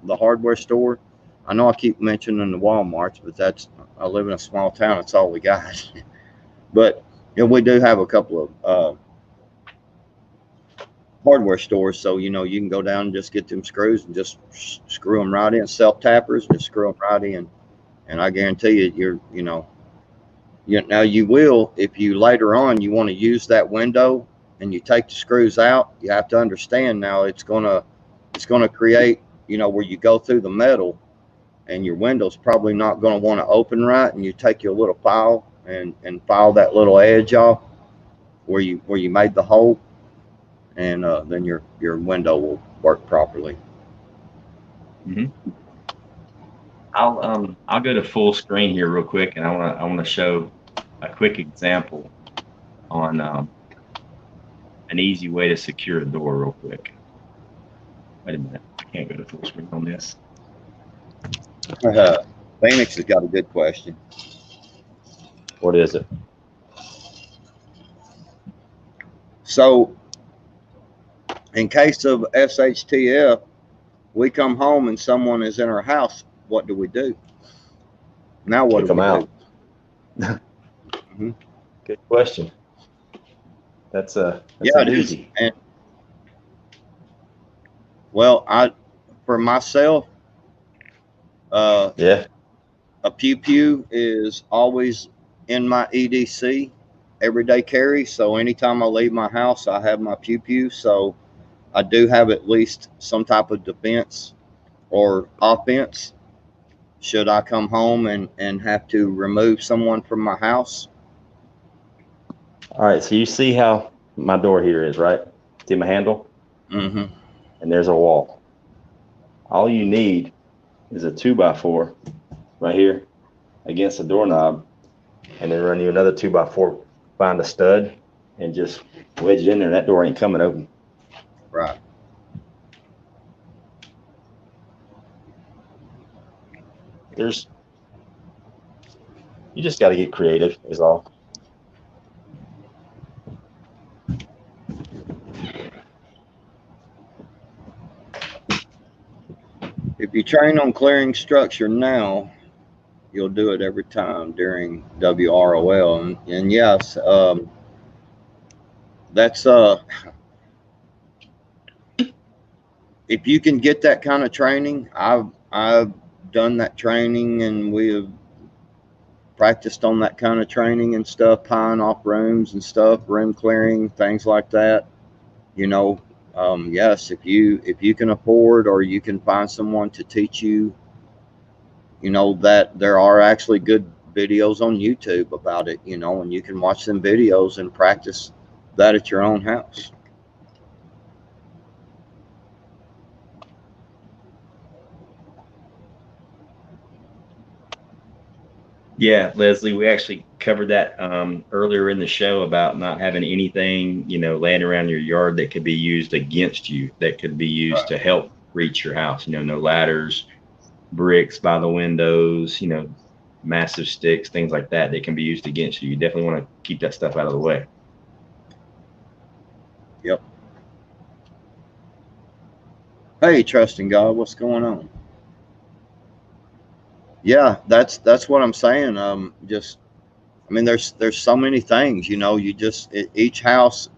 the hardware store. I know I keep mentioning the Walmarts, but I live in a small town. That's all we got. But we do have a couple of hardware stores, so you can go down and just get them screws and just screw them right in. Self tappers, just screw them right in, and I guarantee now you will, if you later on you want to use that window and you take the screws out, you have to understand now it's gonna create, where you go through the metal and your window's probably not going to want to open right, and you take your little file and file that little edge off where you made the hole, and then your window will work properly. Mm-hmm. I'll go to full screen here real quick, and I wanna show a quick example on an easy way to secure a door real quick. Wait a minute, I can't go to full screen on this. Phoenix has got a good question. What is it? So, in case of SHTF, we come home and someone is in our house. What do we do? Now, what Kick do them we out. do? Hmm. Good question. That's a Yeah, it is. doozy. And well, for myself, uh, Yeah. a pew pew is always in my EDC, everyday carry. So anytime I leave my house, I have my pew pew. So I do have at least some type of defense or offense should I come home and have to remove someone from my house. All right. So you see how my door here is, right? See my handle? Hmm. And there's a wall. All you need is a 2x4 right here against the doorknob, and then run you another 2x4, find a stud, and just wedge it in there. That door ain't coming open. Right. There's You just got to get creative, is all. If you train on clearing structure now, you'll do it every time during WROL. And yes, that's if you can get that kind of training, I've done that training, and we have practiced on that kind of training and stuff, pine off rooms and stuff, room clearing, things like that. You know, yes, if you can afford or you can find someone to teach you, you know that there are actually good videos on YouTube about it. You know, and you can watch them videos and practice that at your own house. Yeah, Leslie, we actually covered that earlier in the show about not having anything, laying around your yard that could be used against you, that could be used to help reach your house. No ladders, bricks by the windows, massive sticks, things like that. They can be used against you. You definitely want to keep that stuff out of the way. Yep. Hey, trusting God, what's going on? Yeah, that's what I'm saying. Just I mean, there's so many things. You know, each house.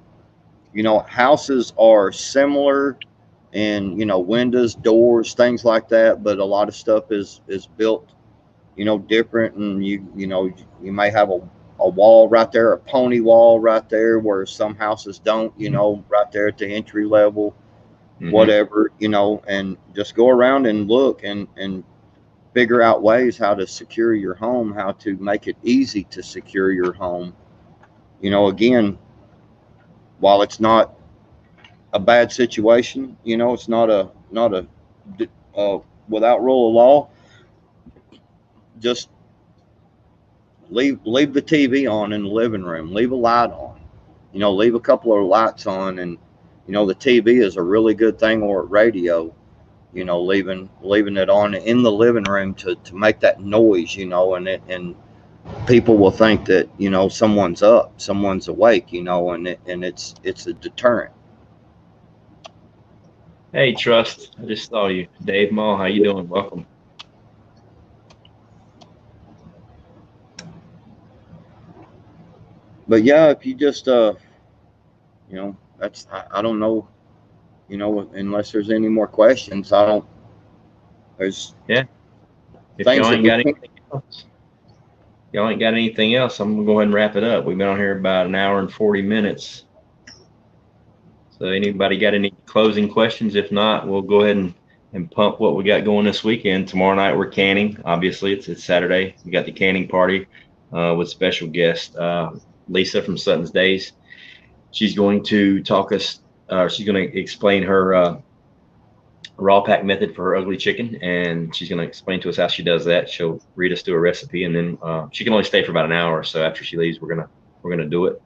You know, houses are similar, and windows, doors, things like that. But a lot of stuff is built, different, and you may have a wall right there, a pony wall right there, where some houses don't. Right there at the entry level, Mm-hmm. whatever. And just go around and look and figure out ways how to secure your home, how to make it easy to secure your home. Again, while it's not a bad situation, it's not a uh, without rule of law. Just leave the TV on in the living room. Leave a light on. Leave a couple of lights on, and the TV is a really good thing, or radio. Leaving it on in the living room to make that noise. And people will think that someone's up, someone's awake. And it's a deterrent. Hey, Trust, I just saw you. Dave Mall, how you doing? Welcome. But yeah, if you just that's I don't know. Unless there's any more questions, I don't. There's Yeah. If things y'all that ain't we got can't. anything else, I'm gonna go ahead and wrap it up. We've been on here about an hour and 40 minutes. So anybody got any closing questions? If not, we'll go ahead and pump what we got going this weekend. Tomorrow night we're canning. Obviously, it's Saturday. We got the canning party with special guest Lisa from Sutton's Days. She's going to talk us. She's going to explain her raw pack method for her ugly chicken, and she's going to explain to us how she does that. She'll read us through a recipe, and then she can only stay for about an hour. So after she leaves, we're gonna do it,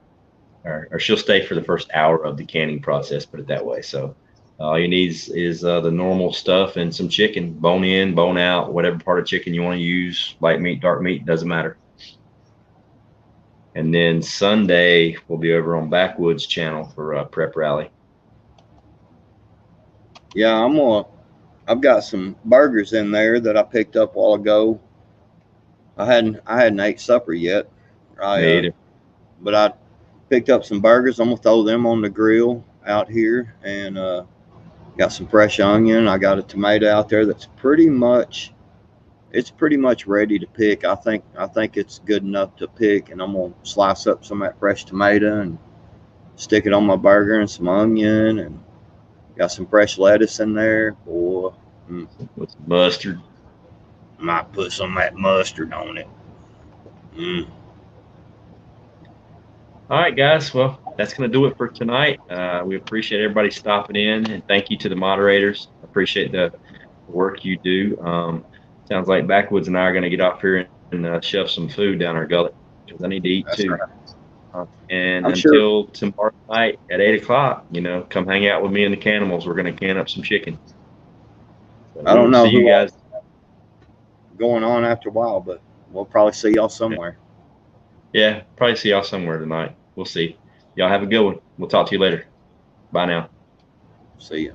or she'll stay for the first hour of the canning process. Put it that way. So All you need is the normal stuff and some chicken, bone in, bone out, whatever part of chicken you want to use, light meat, dark meat, doesn't matter. And then Sunday we'll be over on Backwoods channel for prep rally. Yeah, I've got some burgers in there that I picked up a while ago. I hadn't ate supper yet. Me either. But I picked up some burgers. I'm gonna throw them on the grill out here, and got some fresh onion. I got a tomato out there that's pretty much ready to pick. I think it's good enough to pick, and I'm gonna slice up some of that fresh tomato and stick it on my burger, and some onion, and got some fresh lettuce in there. Boy, With some mustard. might put some of that mustard on it. Mm. All right, guys. Well, that's going to do it for tonight. We appreciate everybody stopping in, and thank you to the moderators. Appreciate the work you do. Sounds like Backwoods and I are going to get off here and shove some food down our gullet because I need to eat That's too. right. And I'm until sure. tomorrow night at 8 o'clock, come hang out with me and the cannibals. We're going to can up some chicken. So I don't know see you who guys. going on after a while, but we'll probably see y'all somewhere. Yeah, probably see y'all somewhere tonight. We'll see. Y'all have a good one. We'll talk to you later. Bye now. See ya.